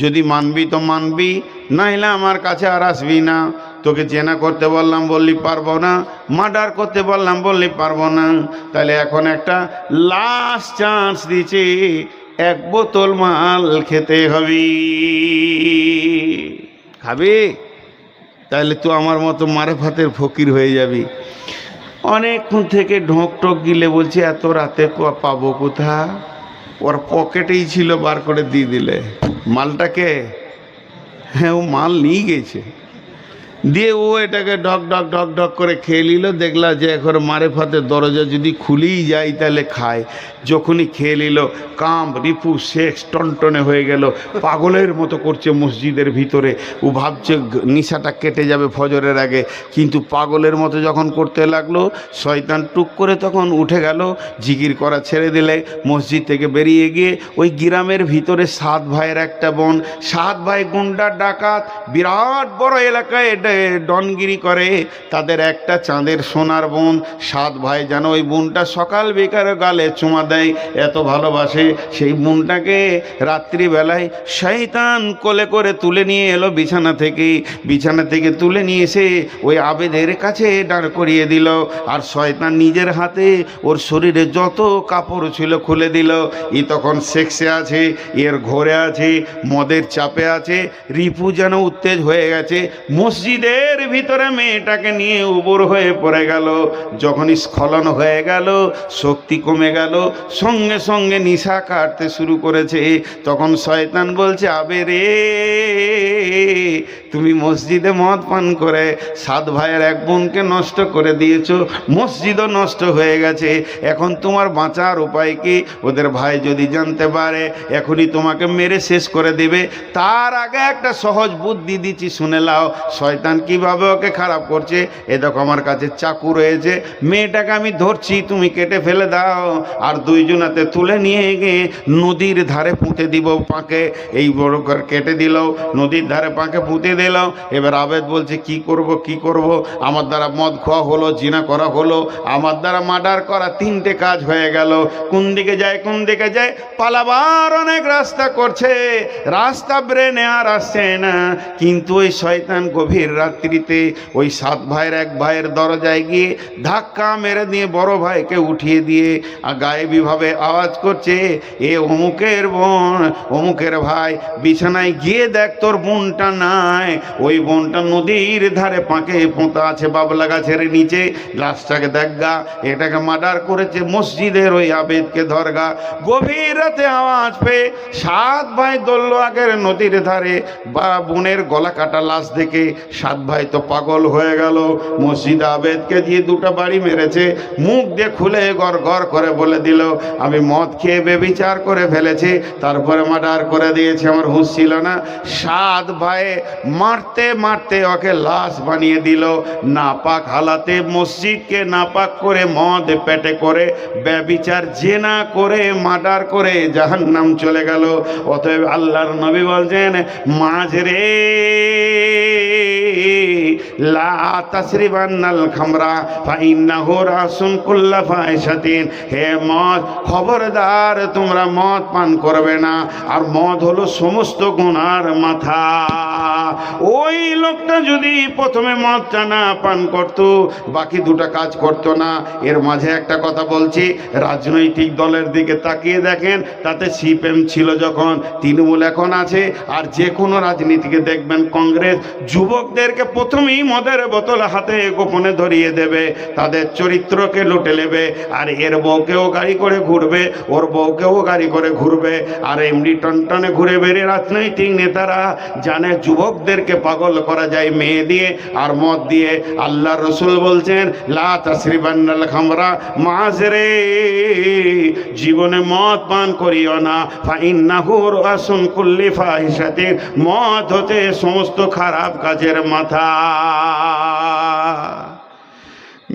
যদি মানবি তো মানবি, নাইলে আমার কাছে আর আসবি না। তোকে জেনা করতে বললাম, বললি পারবো না। মার্ডার করতে বললাম, বললি পারবো না। তাহলে এখন একটা লাস্ট চান্স দিচ্ছি, 1 বোতল মাল খেতে হবে। খাবি? তাহলে তুই আমার মতো মারেফাতের ফকির হয়ে যাবি। অনেকক্ষণ থেকে ঢোক টোক গিলে বলছে এত রাতে পাবো কোথা? ওর পকেটেই ছিল, বার করে দিয়ে দিলে। মালটাকে? হ্যাঁ, ও মাল নিয়ে গেছে। দিয়ে ও এটাকে ঢক ঢক ঢক ঢক করে খেয়ে নিল। দেখলা যে এখন মারেফাতের দরজা যদি খুলেই যায় তাহলে খায়। যখনই খেয়ে নিল, কাম রিপু সেক্স টনটনে হয়ে গেল, পাগলের মতো করছে মসজিদের ভিতরে। ও ভাবছে নিশাটা কেটে যাবে ফজরের আগে, কিন্তু পাগলের মতো যখন করতে লাগলো, শয়তান টুক করে তখন উঠে গেল। জিকির করা ছেড়ে দিলে মসজিদ থেকে বেরিয়ে গিয়ে ওই গ্রামের ভিতরে 7 ভাইয়ের একটা বোন। 7 ভাই গুন্ডার ডাকাত, বিরাট বড় এলাকায় ডনগিরি করে। তাদের একটা চাঁদের সোনার বোন। 7 ভাই যেন ওই বোনটা সকাল বেকার গালে চুমা দেয়, এত ভালোবাসে। সেই বোনটাকে রাত্রিবেলায় শয়তান কোলে করে তুলে নিয়ে এলো বিছানা থেকে তুলে নিয়ে এসে ওই আবেদের কাছে দাঁড় করিয়ে দিল। আর শয়তান নিজের হাতে ওর শরীরে যত কাপড় ছিল খুলে দিল। ই তখন সেক্সে আছে, এর ঘরে আছে, মদের চাপে আছে। রিপু যেন উত্তেজ হয়ে গেছে। মসজিদের ভিতরে মেয়েটাকে নিয়ে উবর হয়ে পড়ে গেল। যখনই স্খলন হয়ে গেল, শক্তি কমে গেল, সঙ্গে সঙ্গে নিশা কাটতে শুরু করেছে। তখন শয়তান বলছে, আবে রে, তুমি মসজিদে মদ পান করে 7 ভাইয়ের এক বোনকে নষ্ট করে দিয়েছো, মসজিদও নষ্ট হয়ে গেছে। এখন তোমার বাঁচার উপায় কি? ওদের ভাই যদি জানতে পারে এখনই তোমাকে মেরে শেষ করে দেবে। তার আগে একটা সহজ বুদ্ধি দিচ্ছি, শুনে লাও। শয়তান কিভাবে ওকে খারাপ করছে। এ দেখো আমার কাছে চাকু রয়েছে, মেয়েটাকে আমি ধরছি, তুমি কেটে ফেলে দাও। আর 2 জনাতে তুলে নিয়ে গিয়ে নদীর ধারে পুঁতে দিব পাঁকে। এই বড় করে কেটে দিল, নদীর ধারে পাঁকে পুঁতে দিল। এবার আবেদ বলছে কি করব কি করব, আমার দ্বারা মদ খাওয়া হলো, জিনা করা হলো, আমার দ্বারা মার্ডার করা, 3টে কাজ হয়ে গেল। কোন দিকে যায় কোন দিকে যায়, পালাবার অনেক রাস্তা করছে, রাস্তা ব্রেনে আর আসছে না। কিন্তু ওই শয়তান গভীর রাত্রিতে ওই 7 ভাইয়ের এক ভাইয়ের দরজায় গিয়ে ধাক্কা মেরে দিয়ে বড় ভাইকে উঠিয়ে দিয়ে গায়েবীভাবে আওয়াজ করছে, এ অমুকের বোন, অমুকের ভাই, বিছানায় গিয়ে দেখ তোর বোনটা নাই। ওই বোনটা নদীর ধারে পাঁকে পোঁতা আছে বাবলা গাছের নিচে। লাশটাকে দেখগা, এটাকে মার্ডার করেছে, মসজিদের ওই আবেদকে ধরগা। গভীর রাতে আওয়াজ পেয়ে 7 ভাই দৌড়ল আগের নদীর ধারে। বা বোনের গলা কাটা লাশ দেখে সাত ভাই তো পাগল হয়ে গেল। মসজিদ আবেদকে দিয়ে দুটো বাড়ি মেরেছে, মুখ দিয়ে খুলে গড় গড় করে বলে দিল আমি মদ খেয়ে বেবিচার করে ফেলেছি, তারপরে মার্ডার করে দিয়েছে, আমার হুঁশ ছিল না। সাত ভাই মারতে মারতে ওকে লাশ বানিয়ে দিল। নাপাক হালাতে মসজিদকে নাপাক করে মদ পেটে করে বেবিচার জেনা করে মার্ডার করে জাহান্নাম চলে গেল। অতএব আল্লাহর নবী বলছেন মাঝরে লা তাসরিবান্নাল খামরা ফাইন্নাহু রাসুন কুল্লা ফাহিশাতিন, হে মদ খবরদার তোমরা মদ পান করবে না, আর মদ হলো সমস্ত গুনার মাথা। ওই লোকটা যদি প্রথমে মদটা না পান করত, বাকি দুটো কাজ করতো না। এর মাঝে একটা কথা বলছি, রাজনৈতিক দলের দিকে তাকিয়ে দেখেন, তাতে সিপিএম ছিল যখন, তৃণমূল এখন আছে, আর যে কোনো রাজনীতিকে দেখবেন কংগ্রেস যুবকদেরকে প্রথমেই মদের বোতল হাতে গোপনে ধরিয়ে দেবে, তাদের চরিত্রকে লুটে নেবে, আর এর বউকেও গাড়ি করে ঘুরবে, ওর বউকেও গাড়ি করে ঘুরবে, আর এমনি টনটনে ঘুরে বেরিয়ে রাজনৈতিক নেতারা জানে যুবকদেরকে পাগল করা যায় মেয়ে দিয়ে আর মদ দিয়ে। আল্লাহ রসুল বলছেন লা তাসরিবান্নাল খামরা, মাঝরে জীবনে মদ পান করিও না, ফাইন্নাহু রাসুন কুল্লি ফাহিশাতিন, মদ হতে সমস্ত খারাপ কাজের মাথা।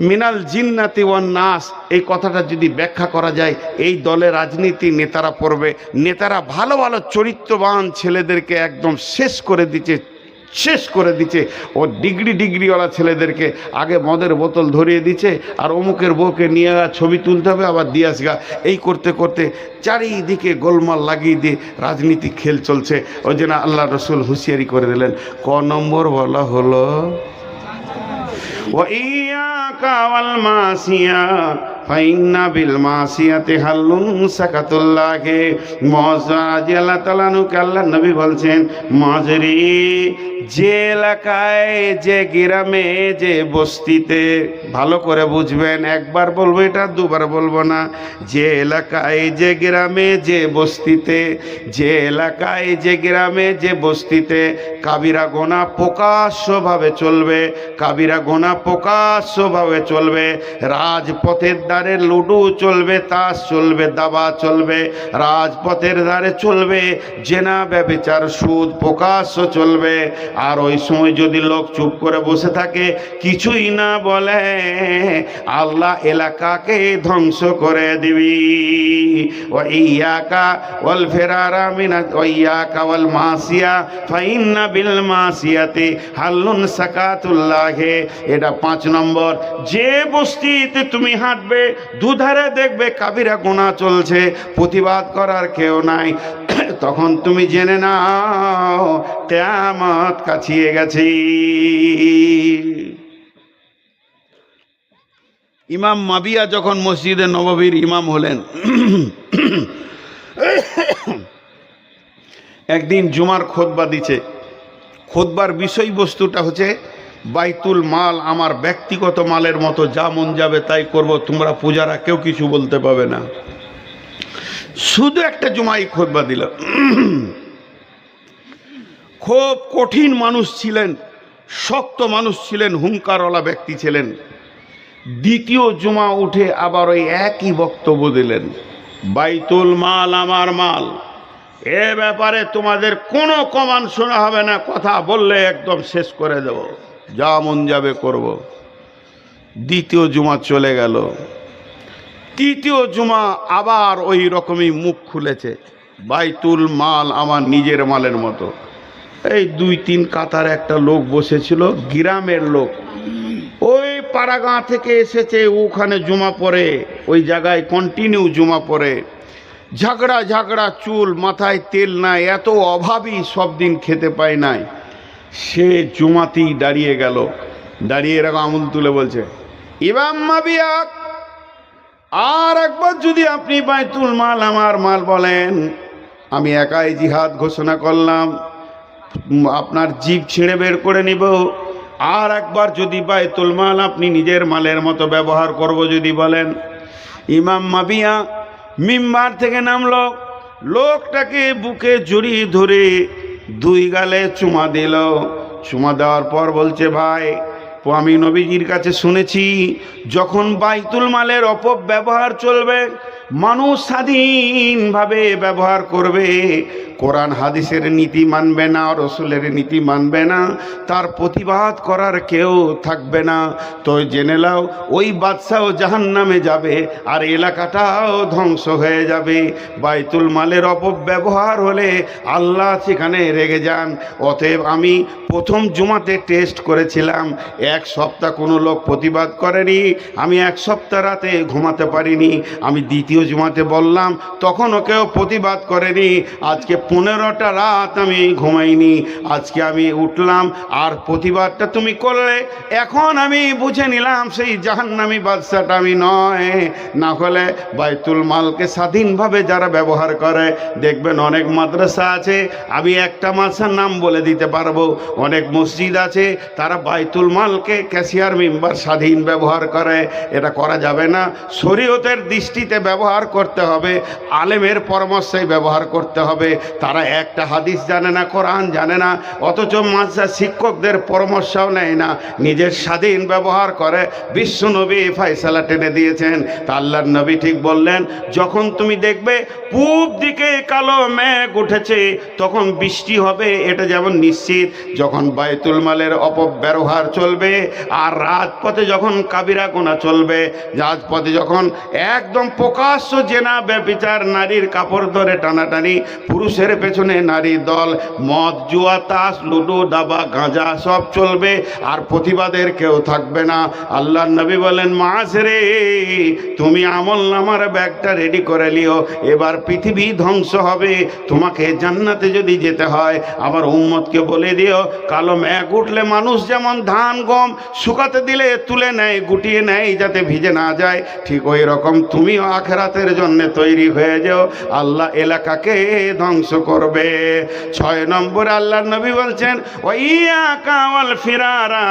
মিনাল জিন্নাতি ওয়ান নাস, এই কথাটা যদি ব্যাখ্যা করা যায়, এই দলে রাজনীতি নেতারা পড়বে, নেতারা ভালো ভালো চরিত্রবান ছেলেদেরকে একদম শেষ করে দিচ্ছে। ও ডিগ্রিওয়ালা ছেলেদেরকে আগে মদের বোতল ধরিয়ে দিচ্ছে, আর অমুকের বউকে নিয়ে ছবি তুলতে হবে, আবার দিয়ে আসগা, এই করতে করতে চারিদিকে গোলমাল লাগিয়ে দিয়ে রাজনীতি খেল চলছে। ওই জন্য আল্লাহ রসুল হুঁশিয়ারি করে দিলেন। ক নম্বর বলা হলো ওয়াইয়াকা ওয়াল মাসিয়া ফাইন্না বিল মাসিয়াতি হাল্লুন সাকাতুল্লাহি। মুআয রাদিয়াল্লাহু তাআলা আনহুকে আল্লাহর নবী বলছেন মাজরি, যে এলাকায়, যে গ্রামে, যে বস্তিতে, ভালো করে বুঝবেন, একবার বলবো এটা, দুবার বলবো না, যে এলাকায়, যে গ্রামে, যে বস্তিতে, যে এলাকায়, যে গ্রামে, যে বস্তিতে কাবিরা গোনা প্রকাশ্যভাবে চলবে, কাবিরা গোনা প্রকাশ্যভাবে চলবে, রাজপথের ধারে লুডু চলবে, তাস চলবে, দাবা চলবে, রাজপথের ধারে চলবে জেনা ব্যভিচার সুদ প্রকাশ্য চলবে, আর ওই সময় যদি লোক চুপ করে বসে থাকে কিছুই না বলে, আল্লাহ এলাকাকে ধ্বংস করে দিবি। ওয়াইয়াকা ওয়াল ফিরারা মিনা ওয়াইয়াকা ওয়াল মাসিয়া ফাইন্না বিল মাসিয়াতি হাল্লুন সাকাতুল্লাহি। এটা 5 নম্বর। যে বস্তিতে তুমি হাঁটবে দুধারে দেখবে কাবিরা গুনাহ চলছে, প্রতিবাদ করার কেউ নাই, তখন তুমি জেনে নাও কিয়ামত কাছিয়ে গেছে। ইমাম মাবিয়া যখন মসজিদে নববীর ইমাম হলেন, একদিন জুমার খুতবা দিচ্ছে। খুতবার বিষয়বস্তুটা হচ্ছে বাইতুল মাল আমার ব্যক্তিগত মালের মতো, যা মন যাবে তাই করব, তোমরা পূজারা কেউ কিছু বলতে পাবে না। শুধু একটা জুমাই খুতবা দিল। খুব কঠিন মানুষ ছিলেন, শক্ত মানুষ ছিলেন, হুঙ্কারওয়ালা ব্যক্তি ছিলেন। দ্বিতীয় জুমা উঠে আবার ওই একই বক্তব্য দিলেন, বাইতুল মাল আমার মাল, এ ব্যাপারে তোমাদের কোনো কমান শোনা হবে না, কথা বললে একদম শেষ করে দেব, যা মন যাবে করব। দ্বিতীয় জুমা চলে গেল। তৃতীয় জুমা আবার ওই রকমই মুখ খুলেছে, বাইতুল মাল আমার নিজের মালের মতো। এই 2-3 কাতার একটা লোক বসেছিল, গ্রামের লোক, ওই পাড়াগাঁ থেকে এসেছে, ওখানে জুমা পড়ে, ওই জায়গায় কন্টিনিউ জুমা পড়ে, ঝাগড়া চুল, মাথায় তেল নাই, এত অভাবী, সব দিন খেতে পায় নাই। সে জুমাতেই দাঁড়িয়ে গেল, দাঁড়িয়ে এরকম আঙুল তুলে বলছে, ইমাম মাবিয়া, আর একবার যদি আপনি বাইতুল মাল আমার মাল বলেন, আমি একাই জিহাদ ঘোষণা করলাম, আপনার জিভ ছিঁড়ে বের করে নিব। আর একবার যদি বাইতুল মাল আপনি নিজের মালের মতো ব্যবহার করব যদি বলেন। ইমাম মাবিয়া মিম্বার থেকে নামলো, লোকটাকে বুকে জড়িয়ে ধরে 2 গালে চুমা দিল, চুমা দেওয়ার পর বলছে, ভাই আমি নবীজির কাছে শুনেছি যখন বাইতুল মালের অপব্যবহার চলবে, মানুষ স্বাধীনভাবে ব্যবহার করবে, কোরআন হাদিসের নীতি মানবে না, রসুলের নীতি মানবে না, তার প্রতিবাদ করার কেউ থাকবে না, তো জেনে নাও ওই বাদশাও জাহান্নামে যাবে আর এলাকাটাও ধ্বংস হয়ে যাবে। বাইতুল মালের অপব্যবহার হলে আল্লাহ সেখানে রেগে যান। অতএব আমি প্রথম জুমাতে টেস্ট করেছিলাম, এক সপ্তাহ কোনো লোক প্রতিবাদ করেনি, আমি এক সপ্তাহ রাতে ঘুমাতে পারিনি। আমি দ্বিতীয় জুমাতে বললাম, তখনও কেউ প্রতিবাদ করেনি। আজকে 15টা রাত আমি ঘুমাইনি। আজকে আমি উঠলাম আর প্রতিবাদটা তুমি করলে, এখন আমি বুঝে নিলাম সেই জাহান্নামী বাদশাটা আমি নয়। না হলে বাইতুল মালকে স্বাধীনভাবে যারা ব্যবহার করে, দেখবেন অনেক মাদ্রাসা আছে, আমি একটা মাদ্রাসার নাম বলে দিতে পারবো, অনেক মসজিদ আছে, তারা বাইতুল মালকে ক্যাশিয়ার মেম্বার স্বাধীন ব্যবহার করে। এটা করা যাবে না। শরীয়তের দৃষ্টিতে ব্যবহার করতে হবে, আলেমের পরামর্শে ব্যবহার করতে হবে। তারা একটা হাদিস জানে না, কোরআন জানে না, অথচ মাদ্রাসা শিক্ষকদের পরামর্শও নেয় না, নিজের স্বাধীন ব্যবহার করে। বিশ্ব নবী ফয়সালা টেনে দিয়েছেন। তা আল্লাহর নবী ঠিক বললেন, যখন তুমি দেখবে পূব দিকে কালো মেঘ উঠেছে তখন বৃষ্টি হবে, এটা যেমন নিশ্চিত। যখন বাইতুল মালের অপব্যবহার চলবে আর রাজপথে যখন কাবিরা গোনা চলবে, রাজপথে যখন একদম প্রকাশ্য জেনা ব্যভিচার, নারীর কাপড় ধরে টানাটানি, পুরুষের পেছনে নারী দল, মদ জুয়া তাস লুডো দাবা গাঁজা সব চলবে আর প্রতিবাদের কেউ থাকবে না। আল্লাহর নবী বলেন, মাস রে তুমি আমল নামার ব্যাগটা রেডি করে লিও, এবার পৃথিবী ধ্বংস হবে। তোমাকে জান্নাতে যদি যেতে হয় আমার উম্মতকে বলে দিও, কালো মেঘ উঠলে মানুষ যেমন ধান গম শুকাতে দিলে তুলে নেয়, গুটিয়ে নেয় যাতে ভিজে না যায়, ঠিক ওই রকম তুমিও আখেরাতের জন্য তৈরি হয়ে যাও, আল্লাহ এলাকাকে ধ্বংস করবে। 6 নম্বরে আল্লাহর নবী বলছেন, ওয়াইয়াকা ওয়াল ফিরারা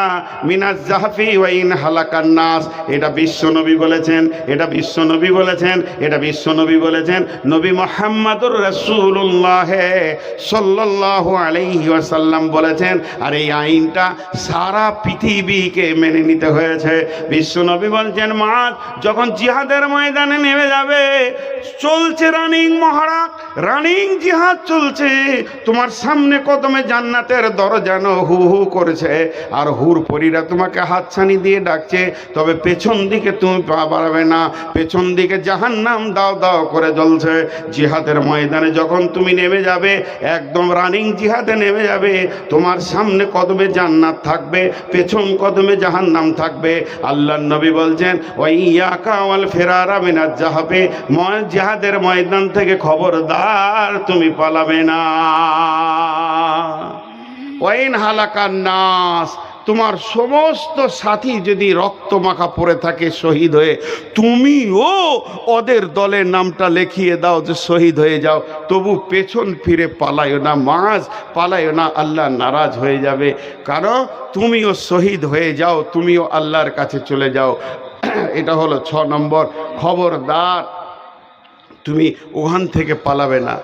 মিনাজ জাহফি ওয়া ইন হালাকান নাস। এটা বিশ্ব নবী বলেছেন, এটা বিশ্ব নবী বলেছেন, এটা বিশ্ব নবী বলেছেন। নবী মুহাম্মদুর রাসূলুল্লাহ সাল্লাল্লাহু আলাইহি ওয়াসাল্লাম বলেছেন। আর এই আইনটা সারা পৃথিবীকে মেনে নিতে হয়েছে। বিশ্ব নবী বলছেন, মাঝ যখন জিহাদের ময়দানে নেমে যাবে, চলছে রানিং মহারাক, রানিং জিহাদ চলছে, তোমার সামনে কদমে জান্নাতের দরজানো হু হু করেছে আর হুর পরীরা তোমাকে হাতছানি দিয়ে ডাকছে, তবে পেছন দিকে তুমি পা বাড়াবে না, পেছন দিকে জাহান্নাম দাও দাও করে জ্বলছে। জিহাদের ময়দানে যখন তুমি নেমে যাবে, একদম রানিং জিহাদে নেমে যাবে, তোমার সামনে কদমে জান্নাত থাকবে, পেছন কদমে জাহান্নাম থাকবে। আল্লাহর নবী বলছেন, ওয়াইয়াকা ওয়াল ফিরারা মিনাজ জাহফি, জিহাদের ময়দান থেকে খবরদার তুমি পালাবে না। ওয়াইন হালাকান নাস, তোমার সমস্ত সাথী যদি রক্ত মাখা পড়ে থাকে শহীদ হয়ে, তুমিও ওদের দলের নামটা লিখিয়ে দাও যে শহীদ হয়ে যাও, তবু পেছন ফিরে পালায়ও না, মাঝ পালায়ও না, আল্লাহ নারাজ হয়ে যাবে। কারণ তুমিও শহীদ হয়ে যাও, তুমিও আল্লাহর কাছে চলে যাও। এটা হলো 6 নম্বর, খবরদার তুমি ওখান থেকে পালাবে না।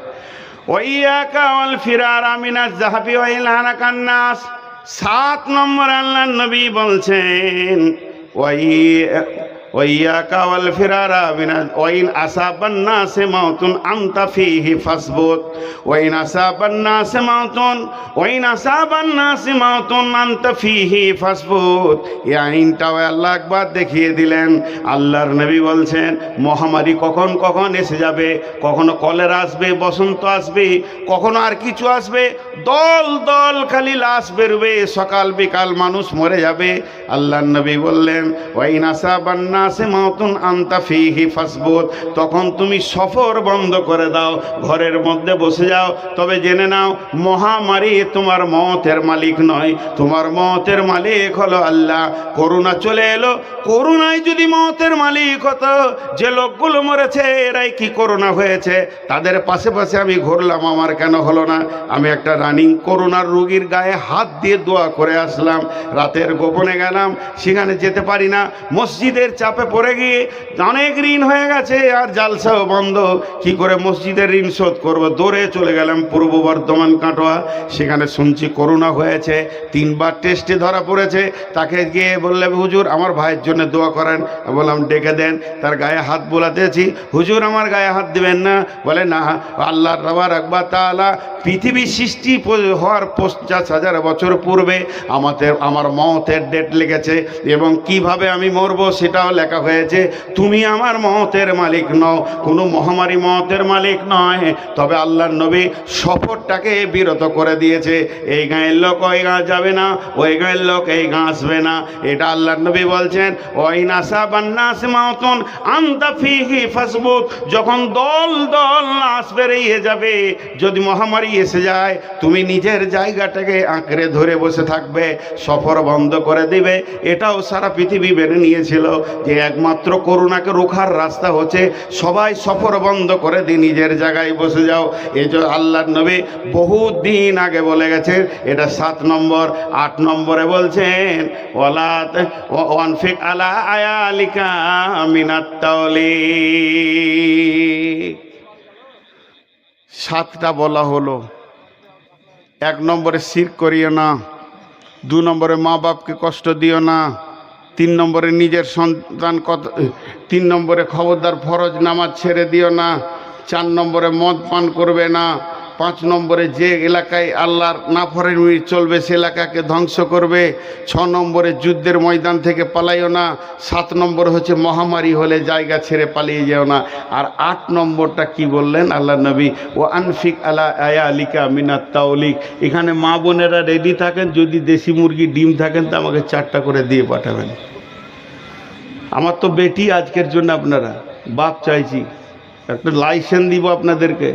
ওয়াইয়াকা ওয়াল ফিরারা মিনাজ জাহফি ওয়া ইন হালাকান নাস। 7 নম্বর আল্লাহর নবী বলছেন, ওয়াইয়াকা ওয়াল ফিরারা মিনাজ ওয়া ইন আসাবান নাসে মাউতুন আনতা ফীহি ফাসবুত ওয়া ইন আসাবান নাসে মাউতুন ওয়া ইন আসাবান নাসে মাউতুন আনতা ফীহি ফাসবুত। এই আইনটাও আল্লাহ একবার দেখিয়ে দিলেন। আল্লাহর নবী বলছেন, মহামারী কখন কখন এসে যাবে, কখনো কলেরা আসবে, বসন্ত আসবে, কখনো আর কিছু আসবে, দল দল খালি লাশ বেরোবে, সকাল বিকাল মানুষ মরে যাবে। আল্লাহর নবী বললেন, ওয়া ইন আসাবান নাসে মাউতুন আনতা ফীহি ফাসবুত, তখন তুমি সফর বন্ধ করে দাও, ঘরের মধ্যে বসে যাও। তবে জেনে নাও, মহামারী তোমার মতের মালিক নয়, তোমার মতের মালিক হলো আল্লাহ। করোনা চলে এলো, করোনায় যদি মতের মালিক হতো, যে লোকগুলো মরেছে এরাই কি করোনা হয়েছে, তাদের পাশে পাশে আমি ঘুরলাম, আমার কেন হলো না? আমি একটা রানিং করোনার রোগীর গায়ে হাত দিয়ে দোয়া করে আসলাম। রাতের গোপনে গেলাম, সেখানে যেতে পারি না, মসজিদের চাপ চাপে পড়ে গিয়ে অনেক ঋণ হয়ে গেছে আর জালসাও বন্ধ, কি করে মসজিদের ঋণ শোধ করবো, দৌড়ে চলে গেলাম পূর্ব বর্ধমান কাটোয়া। সেখানে শুনছি করোনা হয়েছে, 3বার টেস্টে ধরা পড়েছে। তাকে গিয়ে বললে, হুজুর আমার ভাইয়ের জন্য দোয়া করেন। বললাম ডেকে দেন। তার গায়ে হাত বোলাতেছি, হুজুর আমার গায়ে হাত দিবেন না। বলে না, আল্লাহ তাবারক ওয়া তাআলা পৃথিবী সৃষ্টি হওয়ার 50,000 বছর পূর্বে আমার মওতের ডেট লেগেছে এবং কিভাবে আমি মরবো সেটাও লেখা হয়েছে। তুমি আমার মওতের মালিক নও, কোনো মহামারী মওতের মালিক নয়। তবে আল্লাহর নবী সফরটাকে বিরত করে দিয়েছে। এই গাঁয়ের লোক ওই গাঁ যাবে না, ওই গাঁয়ের লোক এই গাঁ আসবে না। এটা আল্লাহর নবী বলছেন, ওই নাসা বান্নাস মাউতুন আনতা ফিহি ফাসবুত। যখন দল দল নাস বেরিয়ে যাবে, যদি মহামারী এসে যায়, তুমি নিজের জায়গাটাকে আঁকড়ে ধরে বসে থাকবে, সফর বন্ধ করে দিবে। এটাও সারা পৃথিবী মেনে নিয়েছিল যে একমাত্র করোনাকে রোখার রাস্তা হচ্ছে সবাই সফর বন্ধ করে দিয়ে নিজের জায়গায় বসে যাও। এই যে আল্লাহর নবী বহুত দিন আগে বলে গেছেন। এটা 7 নম্বর। 8 নম্বরে বলছেন, ওয়ালাত ওয়ানফিক আলা আয়ালিকা মিনাত তাওলিক। 7টা বলা হলো। 1 নম্বরে শিরক করিও না, 2 নম্বরে মা বাপকে কষ্ট দিও না, 3 নম্বরে নিজের সন্তান 3 নম্বরে খবরদার ফরজ নামাজ ছেড়ে দিও না, 4 নম্বরে মদ পান করবে না, 5 নম্বরে যে এলাকায় আল্লাহর নাফরমানি চলবে সে এলাকাকে ধ্বংস করবে, 6 নম্বরে যুদ্ধের ময়দান থেকে পালাইও না, 7 নম্বর হচ্ছে মহামারী হলে জায়গা ছেড়ে পালিয়ে যেও না। আর 8 নম্বরটা কি বললেন আল্লাহ নবী, ও আনফিক আলা আয়ালিকা মিনাত তাওলিক। এখানে মা বোনেরা রেডি থাকেন, যদি দেশি মুরগি ডিম থাকেন তো আমাকে 4টা করে দিয়ে পাঠাবেন। আমার তো বেটি আজকের জন্য আপনারা বাপ চাইছি, একটা লাইসেন্স দিব আপনাদেরকে,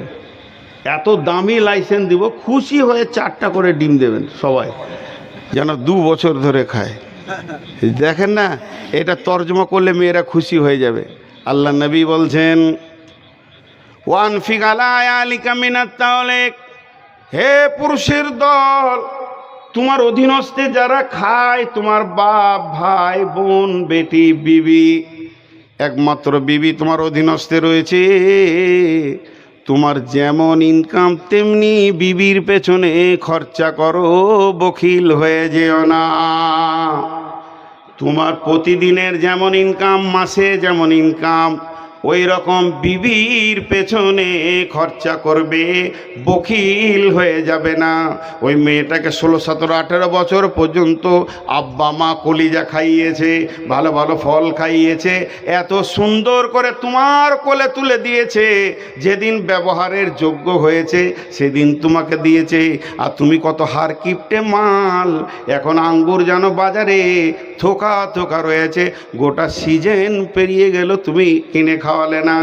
এত দামি লাইসেন্স দিব, খুশি হয়ে 4টা করে ডিম দেবেন সবাই, যেন 2 বছর ধরে খায়। দেখেন না, এটা তর্জমা করলে মেয়েরা খুশি হয়ে যাবে। আল্লাহ নবী বলছেন, ওয়ানফিক আলা আয়ালিকা মিনাত তাওলিক। হে পুরুষের দল, তোমার অধীনস্থে যারা খায়, তোমার বাপ, ভাই, বোন, বেটি, বিবি, একমাত্র বিবি তোমার অধীনস্থে রয়েছে। তোমার যেমন ইনকাম তেমনি বিবির পেছনে খরচা করো, বখিল হয়ে যেও না। তোমার প্রতিদিনের যেমন ইনকাম, মাসে যেমন ইনকাম, ওই রকম বিবির পেছনে খরচা করবে, বখিল হয়ে যাবে না। ওই মেয়েটাকে 16, 17, 18 বছর পর্যন্ত আব্বা মা কলিজা খাইয়েছে, ভালো ভালো ফল খাইয়েছে, এত সুন্দর করে তোমার কোলে তুলে দিয়েছে। যেদিন ব্যবহারের যোগ্য হয়েছে সেদিন তোমাকে দিয়েছে। আর তুমি কত হার কিপটে মাল, এখন আঙ্গুর যেন বাজারে থোকা থোকা রয়েছে, গোটা সিজন পেরিয়ে গেল, তুমি কিনে খাওয়ালে না।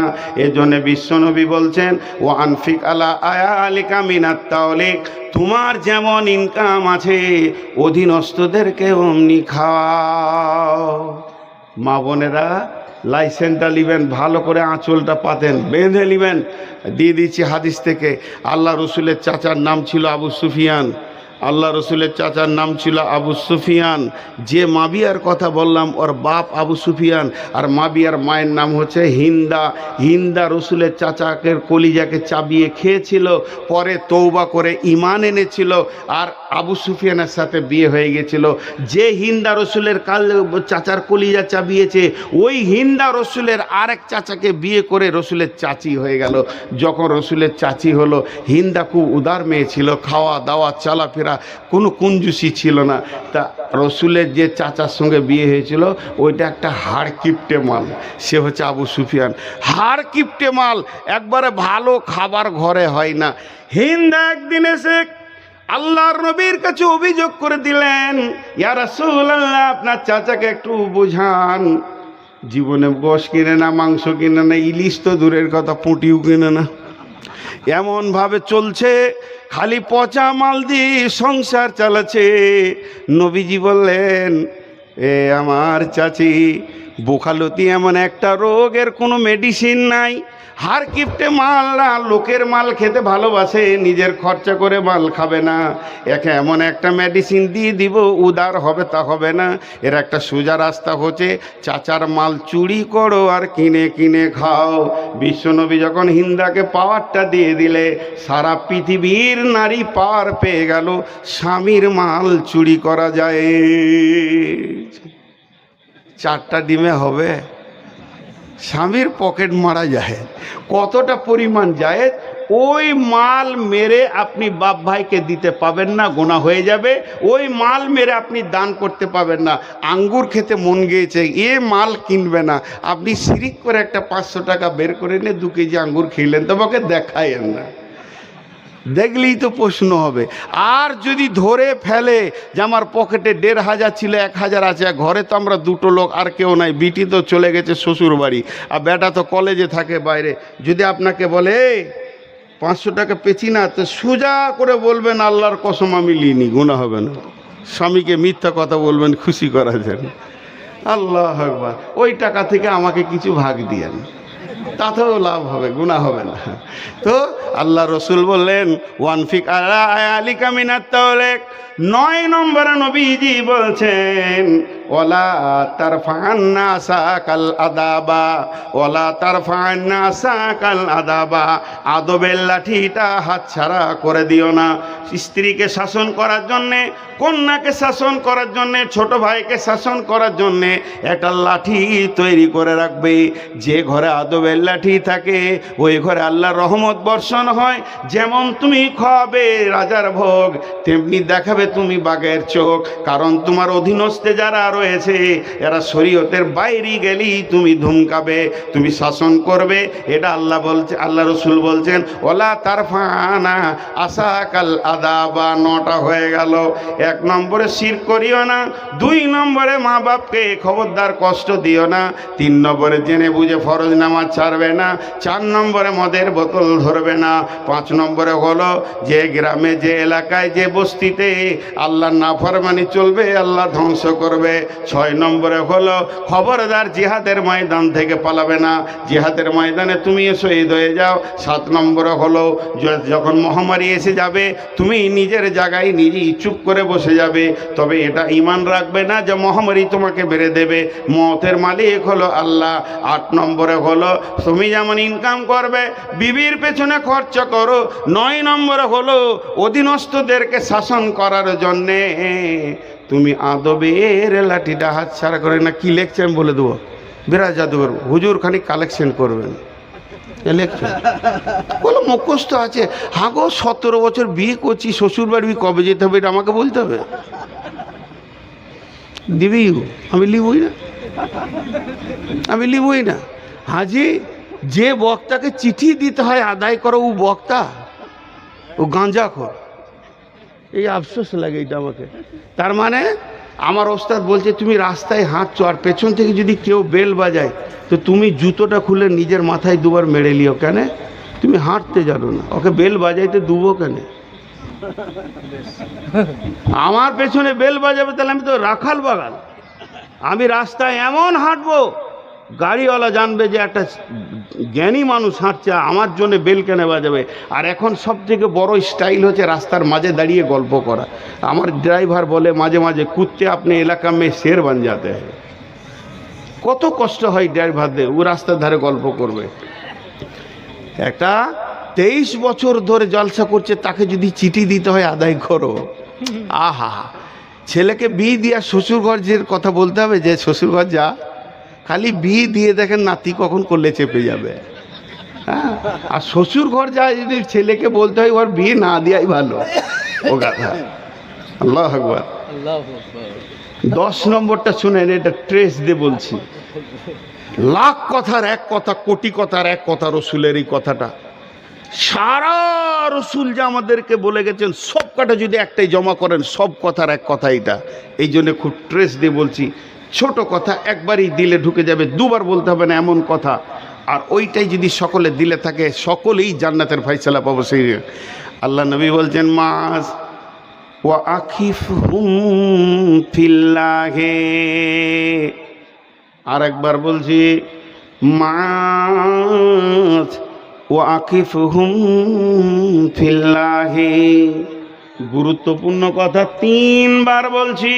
এজন্য বিশ্বনবী বলছেন, ও আনফিক আলা আয়ালিকা মিনাত তাওলিক। তোমার যেমন ইনকাম আছে অধীনস্থদেরকে অমনি খাওয়াও। মা বোনেরা লাইসেন্সটা নেবেন, ভালো করে আঁচলটা পাতেন, বেঁধে নেবেন। দিয়ে দিচ্ছি হাদিস থেকে। আল্লাহ রসুলের চাচার নাম ছিল আবু সুফিয়ান। আল্লাহ রসুলের চাচার নাম ছিল আবু সুফিয়ান। যে মাবিয়ার কথা বললাম ওর বাপ আবু সুফিয়ান, আর মাবিয়ার মায়ের নাম হচ্ছে হিন্দা। হিন্দা রসুলের চাচাকে কলিজাকে চাবিয়ে খেয়েছিল, পরে তৌবা করে ঈমান এনেছিল, আর আবু সুফিয়ানের সাথে বিয়ে হয়ে গেছিল। যে হিন্দা রসুলের চাচার কলিজা চাবিয়েছে, ওই হিন্দা রসুলের আরেক চাচাকে বিয়ে করে রসুলের চাচি হয়ে গেল। যখন রসুলের চাচি হলো, হিন্দা খুব উদার মেয়ে ছিল, খাওয়া দাওয়া চলাফেরা কোনো কুঞ্জুসি ছিল না। তা রসুলের যে চাচার সঙ্গে বিয়ে হয়েছিল ওইটা একটা হাড় কিপটে মাল, সে হচ্ছে আবু সুফিয়ান। হাড় কিপটে মাল, একবারে ভালো খাবার ঘরে হয় না। হিন্দা একদিন এসে আল্লাহর নবীর কাছে অভিযোগ করে দিলেন, ইয়া রাসূলুল্লাহ, আপনার চাচাকে একটু বুঝান, জীবনে গোশ কিনে না, মাংস কিনে না, ইলিশ তো দূরের কথা, পুঁটিও কিনে না, এমনভাবে চলছে, খালি পচা মাল দিয়ে সংসার চালাচ্ছে। নবীজি বললেন, এ আমার চাচি, বোখালতি এমন একটা রোগের কোনো মেডিসিন নাই, হার কিপ্টে মাল না, লোকের মাল খেতে ভালোবাসে, নিজের খরচা করে মাল খাবে না। একে এমন একটা মেডিসিন দিয়ে দিব, উদার হবে তা হবে না। এর একটা সোজা রাস্তা হচ্ছে, চাচার মাল চুরি করো আর কিনে কিনে খাও। বিশ্বনবী যখন হিন্দাকে পাওয়ারটা দিয়ে দিলে, সারা পৃথিবীর নারী পার পেয়ে গেল, স্বামীর মাল চুরি করা যায়। 4টা ডিমে হবে, স্বামীর পকেট মারা যায়। কতটা পরিমাণ যায়, ওই মাল মেরে আপনি বাপ ভাইকে দিতে পাবেন না, গোনা হয়ে যাবে। ওই মাল মেরে আপনি দান করতে পাবেন না। আঙ্গুর খেতে মন গিয়েছে, এ মাল কিনবে না, আপনি শিরিক করে একটা 500 টাকা বের করে নিয়ে 2 কেজি আঙ্গুর খেলেন, তবে ওকে দেখায়েন না, দেখলেই তো প্রশ্ন হবে। আর যদি ধরে ফেলে যে আমার পকেটে 1500 ছিল, 1000 আছে, ঘরে তো আমরা 2টো লোক, আর কেউ নাই, বিটি তো চলে গেছে শ্বশুর বাড়ি, আর বেটা তো কলেজে থাকে বাইরে, যদি আপনাকে বলে 500 টাকা পেছি না, তো সোজা করে বলবেন আল্লাহর কসম আমি লিনি, গুনাহ হবে না। স্বামীকে মিথ্যা কথা বলবেন খুশি করার জন্য। আল্লাহ আকবার, ওই টাকা থেকে আমাকে কিছু ভাগ দিয়েন, তাতেও লাভ হবে, গুনাহ হবে না। তো আল্লাহ রসুল বললেন ওয়ানফিক আলা আলিকা মিনাত তাওলেক। 9 নম্বরে নবীজি বলছেন ওলা তারফা'আন নাসা কাল আদাবা, ওলা তারফা'আন নাসা কাল আদাবা। আদবের লাঠিটা হাতছাড়া করে দিও না। স্ত্রীকে শাসন করার জন্যে, কন্যাকে শাসন করার জন্যে, ছোট ভাইকে শাসন করার জন্যে একটা লাঠি তৈরি করে রাখবে। যে ঘরে আদবের লাঠি থাকে, ওই ঘরে আল্লাহর রহমত বর্ষণ হয়। যেমন তুমি খাবে রাজার ভোগ, তেমনি দেখাবে তুমি বাঘের চোখ। কারণ তোমার অধীনস্থে যারা রয়েছে, এরা শরীয়তের বাইরে গেলেই তুমি ধুমকাবে, তুমি শাসন করবে। এটা আল্লাহ বলছে, আল্লাহ রসুল বলছেন ওলা তারফা'না আসাকাল আদাবা। 9টা হয়ে গেল। 1 নম্বরে শিরক করিও না, 2 নম্বরে মা বাপকে খবরদার কষ্ট দিও না, 3 নম্বরে জেনে বুঝে ফরজ নামাজ ছাড়বে না, 4 নম্বরে মদের বোতল ধরবে না, 5 নম্বরে হলো যে গ্রামে, যে এলাকায়, যে বস্তিতে আল্লাহ নাফরমানি চলবে, আল্লাহ ধ্বংস করবে। 6 নম্বরে হলো খবরদার জিহাদের ময়দান থেকে পালাবে না, জিহাদের ময়দানে তুমি শহীদ হয়ে যাও। 7 নম্বরে হলো যখন মহামারী এসে যাবে, তুমি নিজের জায়গায় নিজেই চুপ করে বসে যাবে, তবে এটা ঈমান রাখবে না যে মহামারী তোমাকে বেড়ে দেবে। মতের মালিক হলো আল্লাহ। 8 নম্বরে হলো তুমি যেমন ইনকাম করবে, বিবির পেছনে খরচা করো। 9 নম্বরে হলো অধীনস্থদেরকে শাসন করার জন্যে তুমি আদবের লাঠিটা হাত ছাড়া করে না। কি লেখছে আমি বলে দেবো, বিরাট জাদুঘর হুজুর খানিক কালেকশন করবেন, লেখছেন বলো মুখস্থ আছে। হ্যাঁ গো, 17 বছর বিয়ে করছি, শ্বশুর বাড়ি কবে যেতে হবে এটা আমাকে বলতে হবে? দিবি? আমি লিবই না, আমি লিবই না। হাজি, যে বক্তাকে চিঠি দিতে হয় আদায় করো, ও বক্তা, ও গাঁজাখোর। এই আফসোস লাগে এটা আমাকে। তার মানে আমার ওস্তাদ বলছে তুমি রাস্তায় হাঁটছো, আর পেছন থেকে যদি কেউ বেল বাজায়, তো তুমি জুতোটা খুলে নিজের মাথায় 2বার মেরে লিও। কেন? তুমি হাঁটতে জানো না, ওকে বেল বাজাইতে দুবো কেন? আমার পেছনে বেল বাজাবে, তাহলে আমি তো রাখাল বাগাল। আমি রাস্তায় এমন হাঁটবো, গাড়িওয়ালা জানবে যে একটা জ্ঞানী মানুষ হাঁটছে, আমার জন্য বেল কেনে বাজাবে। আর এখন সব থেকে বড় স্টাইল হচ্ছে রাস্তার মাঝে দাঁড়িয়ে গল্প করা। আমার ড্রাইভার বলে মাঝে মাঝে, কুত্তে আপনি এলাকা মে শের বান যাতে হয়। কত কষ্ট হয় ড্রাইভারদের, ও রাস্তার ধারে গল্প করবে। একটা 23 বছর ধরে জলসা করছে, তাকে যদি চিঠি দিতে হয় আদায় করো। আহা, ছেলেকে বিয়ে দিয়া শ্বশুরঘর যে কথা বলতে হবে, যে শ্বশুরঘর যা, খালি বিয়ে দিয়ে দেখেন নাতি কখন করলে চেপে যাবে। হ্যাঁ, আর শ্বশুর ঘর যা যদি ছেলেকে বলতে হয়, ওর বিয়ে না দেওয়াই ভালো। ও গাধা। আল্লাহু আকবার। 10 নম্বরটা শুনেন, এটা ট্রেস দিয়ে বলছি। লাখ কথার এক কথা, কোটি কথার এক কথা রসুলের এই কথাটা। সারা রসুল যে আমাদেরকে বলে গেছেন, সব কটা যদি একটাই জমা করেন, সব কথার এক কথা এটা। এই জন্য খুব ট্রেস দিয়ে বলছি। ছোট কথা একবারই দিলে ঢুকে যাবে, 2বার বলতে হবে না এমন কথা। আর ওইটাই যদি সকলে দিলে থাকে, সকলেই জান্নাতের ফায়সালা পাবো। সেই আল্লাহ নবী বলছেন মাস ওয়া আখিফহুম ফিল্লাহে। আর একবার বলছি মাস ওয়াকিফহুম ফিল্লাহি। গুরুত্বপূর্ণ কথা 3 বার বলছি,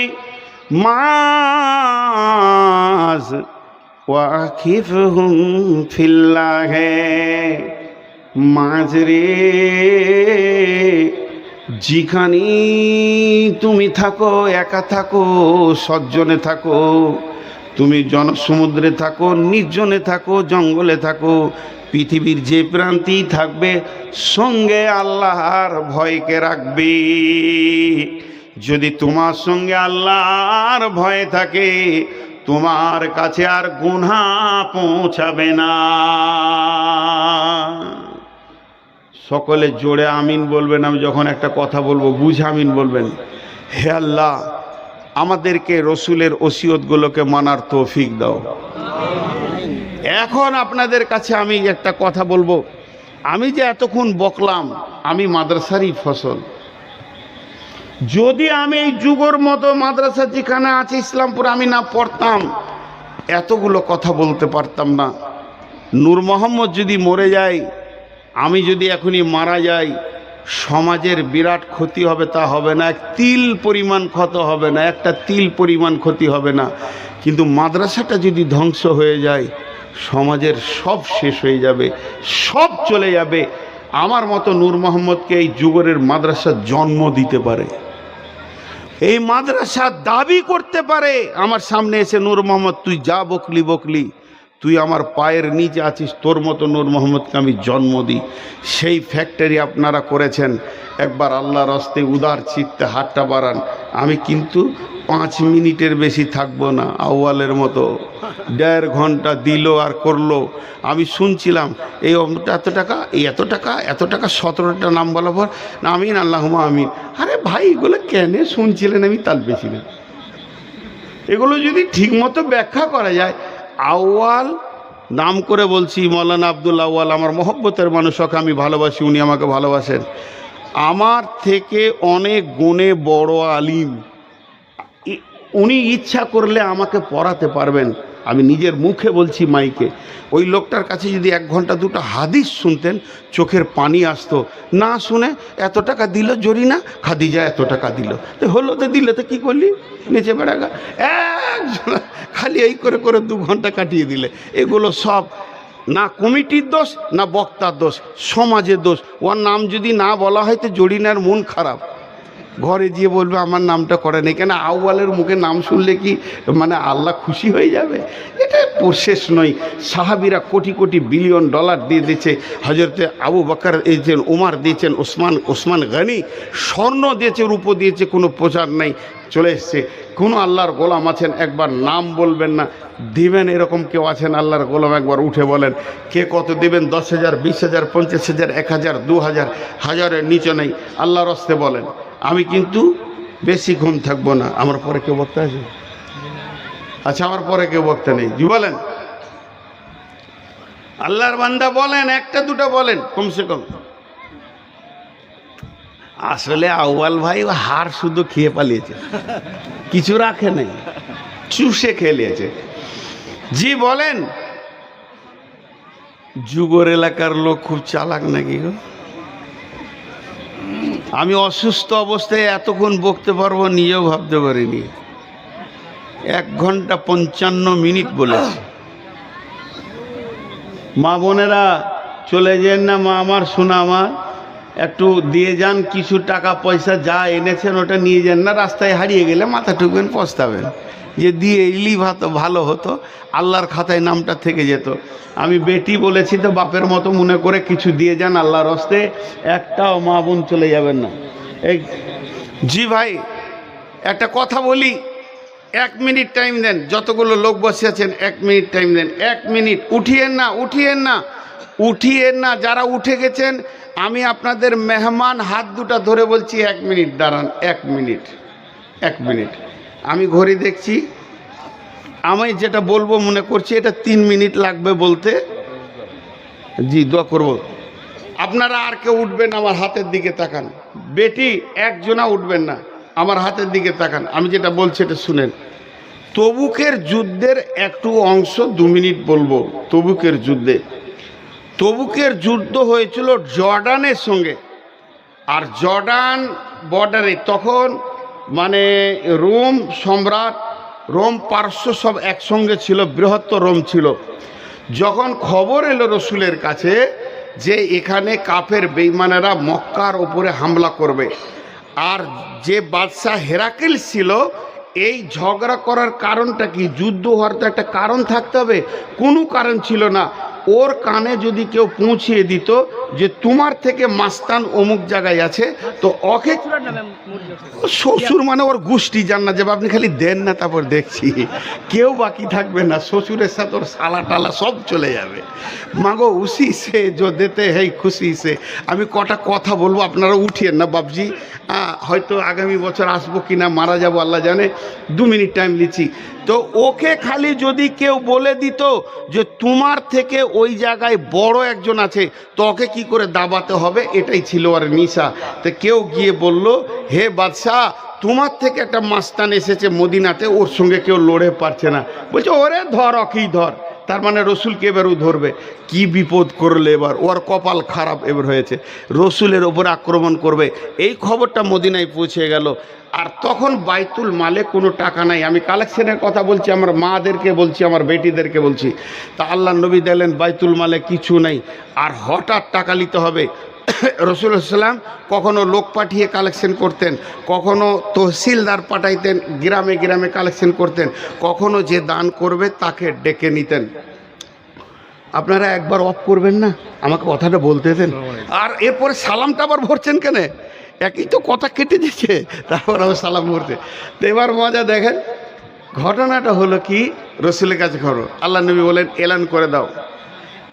মাজ ওয়াকিফহুম ফিল্লাহি। মাঝরে যেখানে তুমি থাকো, একা থাকো, সজ্জনে থাকো, তুমি জনসমুদ্রে থাকো, নির্জনে থাকো, জঙ্গলে থাকো, পৃথিবীর যে প্রান্তেই থাকবে, সঙ্গে আল্লাহর ভয়কে রাখবে। যদি তোমার সঙ্গে আল্লাহর ভয় থাকে, তোমার কাছে আর গুনাহ পৌঁছাবে না। সকলে জোরে আমিন বলবেন। আমি যখন একটা কথা বলবো বুঝে আমিন বলবেন। হে আল্লাহ, আমাদেরকে রসুলের ওসিয়তগুলোকে মানার তৌফিক দাও। এখন আপনাদের কাছে আমি একটা কথা বলবো। আমি যে এতক্ষণ বকলাম, আমি মাদ্রাসারই ফসল। যদি আমি এই যুগের মতো মাদ্রাসা যেখানে আছে ইসলামপুর আমি না পড়তাম, এতগুলো কথা বলতে পারতাম না। নূর মোহাম্মদ যদি মরে যায়, আমি যদি এখনই মারা যাই, সমাজের বিরাট ক্ষতি হবে। তা হবে না, এক তিল পরিমাণ ক্ষত হবে না, একটা তিল পরিমাণ ক্ষতি হবে না। কিন্তু মাদ্রাসাটা যদি ধ্বংস হয়ে যায়, সমাজের সব শেষ হয়ে যাবে, সব চলে যাবে। আমার মতো নূর মোহাম্মদকে এই যুগের মাদ্রাসা জন্ম দিতে পারে, এই মাদ্রাসা দাবি করতে পারে। আমার সামনে এসে নূর মোহাম্মদ তুই যা বকলি বকলি, তুই আমার পায়ের নিচে আছিস, তোর মতো নূর মোহাম্মদকে আমি জন্ম দিই। সেই ফ্যাক্টরি আপনারা করেছেন। একবার আল্লাহর রাস্তায় উদার চিত্তে হাতটা বাড়ান। আমি কিন্তু 5 মিনিটের বেশি থাকবো না। আউয়ালের মতো 1.5 ঘন্টা দিল আর করলো। আমি শুনছিলাম এই এত টাকা, এই এত টাকা, এত টাকা, 17টা নাম বলার পর না আমিন আল্লাহুম্মা আমিন। আরে ভাই, এগুলো কেন শুনছিলেন? আমি তাল বেশি না। এগুলো যদি ঠিকমতো ব্যাখ্যা করা যায়। আউয়াল নাম করে বলছি, মৌলানা আব্দুল আউয়াল আমার মহব্বতের মানুষ, ওকে আমি ভালোবাসি, উনি আমাকে ভালোবাসেন। আমার থেকে অনেক গুণে বড় আলিম। উনি ইচ্ছা করলে আমাকে পড়াতে পারবেন। আমি নিজের মুখে বলছি মাইকে। ওই লোকটার কাছে যদি 1 ঘন্টা 2টা হাদিস শুনতেন, চোখের পানি আসতো। না শুনে এত টাকা দিল জরিনা, খাদিজা এত টাকা দিল, তো হলো তো দিলে তো কী করলি, নিচে বেড়াগা একজন খালি এই করে করে 2 ঘন্টা কাটিয়ে দিলে। এগুলো সব না কমিটির দোষ, না বক্তার দোষ, সমাজের দোষ। ওর নাম যদি না বলা হয় তো জরিনার মন খারাপ, ঘরে গিয়ে বলবে আমার নামটা করে নেই কেন। আউয়ালের মুখে নাম শুনলে কি মানে আল্লাহ খুশি হয়ে যাবে? এটা শেষ নয়। সাহাবিরা কোটি কোটি বিলিয়ন ডলার দিয়ে দিয়েছে। হজরতে আবু বকর দিয়েছেন, উমার দিয়েছেন, ওসমান গনি স্বর্ণ দিয়েছে, রূপো দিয়েছে, কোনো প্রচার নেই, চলে এসছে। কোনো আল্লাহর গোলাম আছেন একবার নাম বলবেন না, দিবেন এরকম কেউ আছেন আল্লাহর গোলাম? একবার উঠে বলেন কে কত দেবেন? 10,000, 20,000, 50,000, 1,000, 2,000, হাজারের নিচে নেই। আল্লাহর রাস্তে বলেন। আমি কিন্তু বেশিক্ষণ থাকবো না। আমার পরে কেউ বক্তা আছে? আচ্ছা, আমার পরে কেউ বক্তা নেই, জি বলেন। আল্লাহর বান্দা বলেন, 1টা 2টা বলেন কমসে কম। আসলে আউয়াল ভাই হার শুধু খেয়ে পালিয়েছে, কিছু রাখে নাই, চুষে খেলিয়েছে। জি বলেন। যুগর এলাকার লোক খুব চালাক নাকি গো? আমি অসুস্থ অবস্থায় এতক্ষণ বকতে পারবো নিজেও ভাবতে পারিনি। 1 ঘন্টা 55 মিনিট বলেছি। মা বোনেরা চলে যান না, মা আমার, শোনা আমার, একটু দিয়ে যান কিছু টাকা পয়সা, যা এনেছেন ওটা নিয়ে যান না। রাস্তায় হারিয়ে গেলে মাথা ঠুকবেন, পস্তাবেন যে দিয়ে এলি ভালো হতো, আল্লাহর খাতায় নামটা থেকে যেত। আমি বেটি বলেছি তো বাপের মতো মনে করে কিছু দিয়ে যান আল্লাহর হস্তে। একটাও মা বোন চলে যাবেন না। এই জি ভাই, একটা কথা বলি, 1 মিনিট টাইম দেন। যতগুলো লোক বসে আছেন 1 মিনিট টাইম দেন। 1 মিনিট। উঠিয়েন না, উঠিয়েন না, উঠিয়েন না। যারা উঠে গেছেন আমি আপনাদের মেহমান, হাত 2টা ধরে বলছি 1 মিনিট দাঁড়ান। 1 মিনিট, 1 মিনিট। আমি ঘড়ি দেখছি, আমি যেটা বলবো মনে করছি এটা 3 মিনিট লাগবে বলতে। জি দোয়া করব। আপনারা আর কেউ উঠবেন, আমার হাতের দিকে তাকান। বেটি একজনা উঠবেন না, আমার হাতের দিকে তাকান। আমি যেটা বলছি এটা শুনেন। তবুকের যুদ্ধের একটু অংশ 2 মিনিট বলবো। তবুকের যুদ্ধে তবুকের যুদ্ধ হয়েছিল জর্ডানের সঙ্গে, আর জর্ডান বর্ডারে তখন মানে রোম সম্রাট, রোম পারস্য সব একসঙ্গে ছিল, বৃহত্তর রোম ছিল। যখন খবর এলো রসুলের কাছে যে এখানে কাফের বেঈমানেরা মক্কার ওপরে হামলা করবে, আর যে বাদশাহ হেরাকেল ছিল, এই ঝগড়া করার কারণটা কি? যুদ্ধ হওয়ার তো একটা কারণ থাকতে হবে, কোনো কারণ ছিল না। ওর কানে যদি কেউ পৌঁছিয়ে দিত যে তোমার থেকে মাস্তান অমুক জায়গায় আছে, তো ওকে শ্বশুর মানে ওর গোষ্ঠী জান না, যে আপনি খালি দেন না তারপর দেখছি, কেউ বাকি থাকবে না, শ্বশুরের সাথে ওর সালা টালা সব চলে যাবে। মাগো উসি সে যো দেতে হেই খুশি সে। আমি কটা কথা বলবো, আপনারা উঠিয়েন না বাবজি, হয়তো আগামী বছর আসবো কিনা, মারা যাবো আল্লাহ জানে, 2 মিনিট টাইম নিচ্ছি। তো ওকে খালি যদি কেউ বলে দিত যে তোমার থেকে ওই জায়গায় বড় একজন আছে, তো ওকে কী করে দাবাতে হবে, এটাই ছিল আর নিশা। তো কেউ গিয়ে বলল, হে বাদশাহ, তোমার থেকে একটা মাস্তান এসেছে মদিনাতে, ওর সঙ্গে কেউ লড়ে পারছে না। বলছে ওরে ধর, ওকেই ধর। তার মানে রসুলকে এবারও ধরবে। কি বিপদ করলে এবার, ওর কপাল খারাপ এবার হয়েছে, রসুলের ওপর আক্রমণ করবে। এই খবরটা মদিনায় পৌঁছে গেল। আর তখন বাইতুল মালে কোনো টাকা নাই। আমি কালেকশনের কথা বলছি, আমার মাদেরকে বলছি, আমার বেটিদেরকে বলছি। তা আল্লাহ নবী দিলেন বাইতুল মালে কিছু নাই, আর হঠাৎ টাকা নিতে হবে। রসুল্লাহ সাল্লাম কখনো লোক পাঠিয়ে কালেকশন করতেন, কখনো তহসিলদার পাঠাইতেন, গ্রামে গ্রামে কালেকশন করতেন, কখনো যে দান করবে তাকে ডেকে নিতেন। আপনারা একবার অফ করবেন না, আমাকে কথাটা বলতে দেন। আর এরপরে সালামটা আবার ভরছেন কেন? একই তো কথা কেটে দিচ্ছে, তারপর আবার সালাম ভরছে। তো এবার মজা দেখেন, ঘটনাটা হলো কি, রসুলের কাছে খবর, আল্লাহ নবী বলেন এলান করে দাও।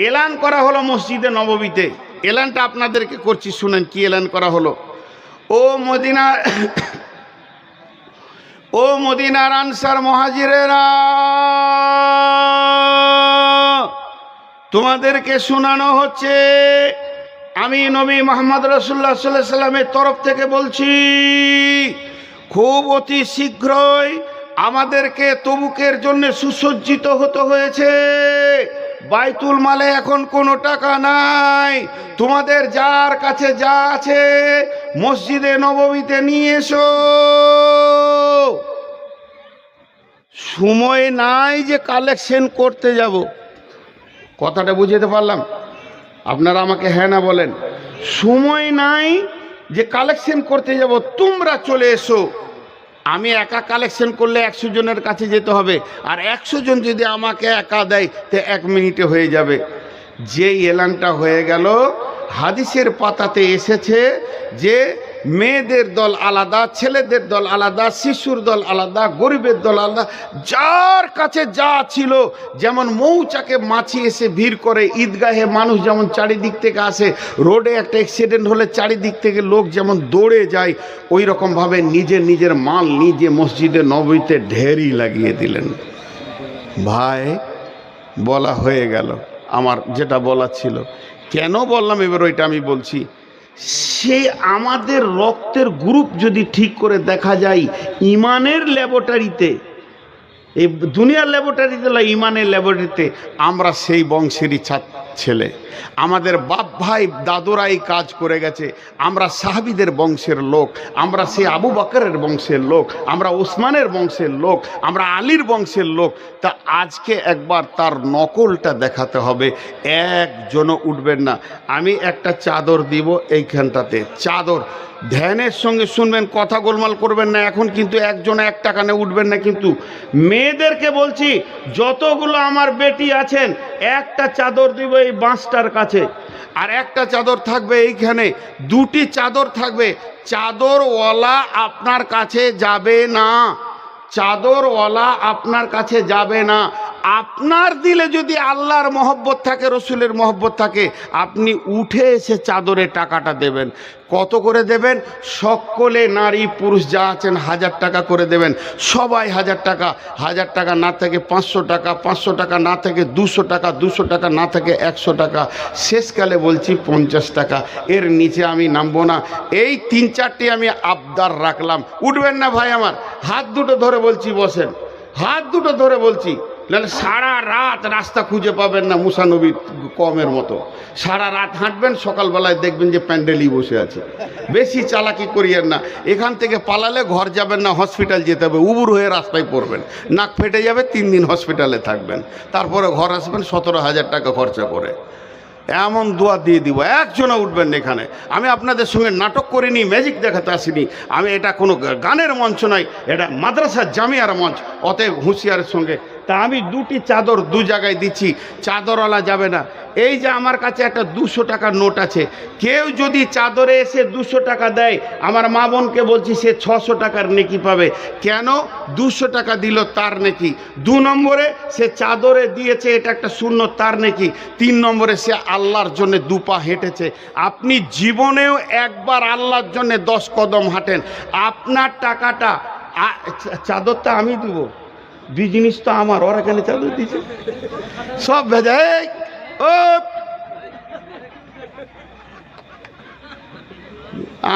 এলান করা হলো মসজিদে নববীতে। এলানটা আপনাদেরকে করছি, শুনেন কি এলান করা হলো। ও মদিনা, ও মদিনার আনসার মুহাজিরেরা, তোমাদেরকে শোনানো হচ্ছে, আমি নবী মুহাম্মদ রাসূলুল্লাহ সাল্লাল্লাহু আলাইহি সাল্লামের তরফ থেকে বলছি, খুব অতি শীঘ্রই আমাদেরকে তবুকের জন্য সুসজ্জিত হতে হয়েছে। বাইতুল মালে এখন কোনো টাকা নাই, তোমাদের যার কাছে যা আছে মসজিদে নববীতে নিয়ে এসো। সময় নাই যে কালেকশন করতে যাব। কথাটা বুঝতে পারলাম? আপনারা আমাকে হ্যাঁ না বলেন। সময় নাই যে কালেকশন করতে যাব, তোমরা চলে এসো। আমি একা কালেকশন করলে 100 জনের কাছে যেতে হবে, আর 100 জন যদি আমাকে একা দেয় তো 1 মিনিটে হয়ে যাবে। যেই এলানটা হয়ে গেল, হাদিসের পাতাতে এসেছে যে মেয়েদের দল আলাদা, ছেলেদের দল আলাদা, শিশুর দল আলাদা, গরিবের দল আলাদা, যার কাছে যা ছিল। যেমন মৌচাকে মাছি এসে ভিড় করে, ঈদগাহে মানুষ যেমন চারিদিক থেকে আসে, রোডে একটা অ্যাক্সিডেন্ট হলে চারিদিক থেকে লোক যেমন দৌড়ে যায়, ওই রকমভাবে নিজের নিজের মাল নিজে মসজিদে নববীতে ঢেরি লাগিয়ে দিলেন। ভাই, বলা হয়ে গেল আমার যেটা বলার ছিল। কেন বললাম এবার ওইটা আমি বলছি। সেই আমাদের রক্তের গ্রুপ যদি ঠিক করে দেখা যায় ইমানের ল্যাবরেটরিতে, এই দুনিয়ার ল্যাবরেটরিতে না, ইমানের ল্যাবরেটরিতে, আমরা সেই বংশেরই ছেলে। আমাদের বাপ ভাই দাদুরা এই কাজ করে গেছে। আমরা সাহাবীদের বংশের লোক, আমরা সেই আবু বকরের বংশের লোক, আমরা ওসমানের বংশের লোক, আমরা আলীর বংশের লোক। তা আজকে একবার তার নকলটা দেখাতে হবে, একজনও উঠবেন না। আমি একটা চাদর দিব এইখানটাতে, চাদর ধ্যানের সঙ্গে শুনবেন, কথা গোলমাল করবেন না। এখন কিন্তু একজন 1 টাকা নিয়ে উঠবেন না। কিন্তু মেয়েদেরকে বলছি, যতগুলো আমার বেটি আছেন, একটা চাদর দিব এই বাঁশটার কাছে, আর একটা চাদর থাকবে এইখানে, 2টি চাদর থাকবে। চাদরওয়ালা আপনার কাছে যাবে না, চাদরওয়ালা আপনার কাছে যাবে না। আপনার দিলে যদি আল্লাহর মহব্বত থাকে, রসুলের মহব্বত থাকে, আপনি উঠে এসে চাদরে টাকাটা দেবেন। কত করে দেবেন? সকলে নারী পুরুষ যা আছেন 1000 টাকা করে দেবেন। সবাই 1000 টাকা, 1000 টাকা না থেকে 500 টাকা, 500 টাকা না থেকে 200 টাকা, 200 টাকা না থেকে 100 টাকা, শেষকালে বলছি 50 টাকা। এর নিচে আমি নামবো না। এই 3-4টি আমি আবদার রাখলাম। উঠবেন না ভাই আমার, হাত দুটো ধরে বলছি বসেন, হাত দুটো ধরে বলছি। নাহলে সারা রাত রাস্তা খুঁজে পাবেন না, মুসা নবী কমের মতো সারা রাত হাঁটবেন, সকালবেলায় দেখবেন যে প্যান্ডেলই বসে আছে। বেশি চালাকি করিয়েন না, এখান থেকে পালালে ঘর যাবেন না, হসপিটাল যেতে হবে, উবুর হয়ে রাস্তায় পড়বেন, নাক ফেটে যাবে, 3 দিন হসপিটালে থাকবেন, তারপরে ঘর আসবেন 17,000 টাকা খরচা করে। এমন দোয়া দিয়ে দিব, একজনও উঠবেন না এখানে। আমি আপনাদের সঙ্গে নাটক করিনি, ম্যাজিক দেখাতে আসিনি, আমি এটা কোনো গানের মঞ্চ নয়, এটা মাদ্রাসা জামিয়ার মঞ্চ, অতএব হুঁশিয়ারের সঙ্গে। তা আমি 2টি চাদর 2 জায়গায় দিচ্ছি, চাদরওয়ালা যাবে না। এই যে আমার কাছে একটা 200 টাকার নোট আছে, কেউ যদি চাদরে এসে 200 টাকা দেয়, আমার মা বোনকে বলছি সে 600 টাকার নেকি পাবে। কেন? 200 টাকা দিল তার নেকি, 2 নম্বরে সে চাদরে দিয়েছে, এটা একটা সুন্নত, তার নেকি, 3 নম্বরে সে আল্লাহর জন্য 2 পা হেঁটেছে। আপনি জীবনেও একবার আল্লাহর জন্য 10 কদম হাঁটেন, আপনার টাকাটা, চাদরটা আমি দেবো, বিজনেস তো আমার, ওরা কেন চাদর দিচ্ছে, সব ভেজা। ও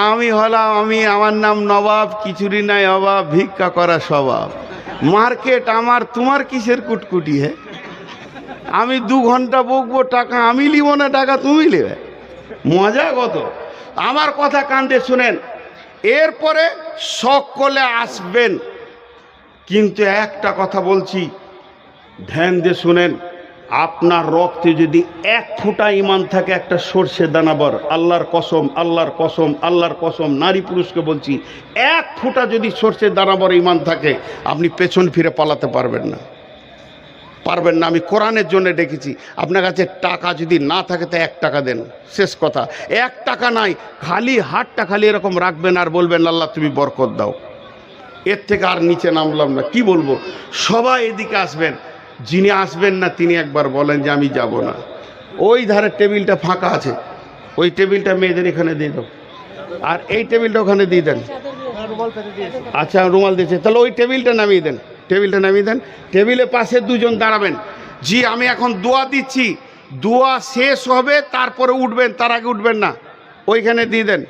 আমি হলাম, আমার নাম নবাব, কিছুরই নাই অভাব, ভিক্ষা করা স্বভাব, মার্কেট আমার, তোমার কিসের কুটকুটি? হ্যাঁ, আমি 2 ঘন্টা বকবো, টাকা আমি লিব না, টাকা তুমি নেবে, মজা কত। আমার কথা কান্দে শুনেন, এরপরে শখ করলে আসবেন, কিন্তু একটা কথা বলছি, ধ্যান দিয়ে শুনেন, আপনার রক্তে যদি 1 ফোঁটা ঈমান থাকে, একটা সর্ষে দানাবর, আল্লাহর কসম, আল্লাহর কসম, আল্লাহর কসম, নারী পুরুষকে বলছি, 1 ফোঁটা যদি সর্ষে দানাবর ঈমান থাকে, আপনি পেছন ফিরে পালাতে পারবেন না, পারবেন না। আমি কোরআনের জন্য ডেকেছি। আপনার কাছে টাকা যদি না থাকে তো 1 টাকা দেন, শেষ কথা। 1 টাকা নাই, খালি হাতটা খালি এরকম রাখবেন আর বলবেন আল্লাহ তুমি বরকত দাও, এর থেকে আর নিচে নামলাম না। কি বলবো, সবাই এদিকে আসবেন, যিনি আসবেন না তিনি একবার বলেন যে আমি যাব না। ওই ধারে টেবিলটা ফাঁকা আছে, ওই টেবিলটা মেয়েদের এখানে দিয়ে দাও, আর এই টেবিলটা ওখানে দিয়ে দেন। আচ্ছা, রুমাল দিয়েছে, তাহলে ওই টেবিলটা নামিয়ে দেন, টেবিলটা নামিয়ে দেন। টেবিলের পাশে 2 জন দাঁড়াবেন। জি, আমি এখন দোয়া দিচ্ছি, দোয়া শেষ হবে, তারপরে উঠবেন, তার আগে উঠবেন না, ওইখানে দিয়ে দেন।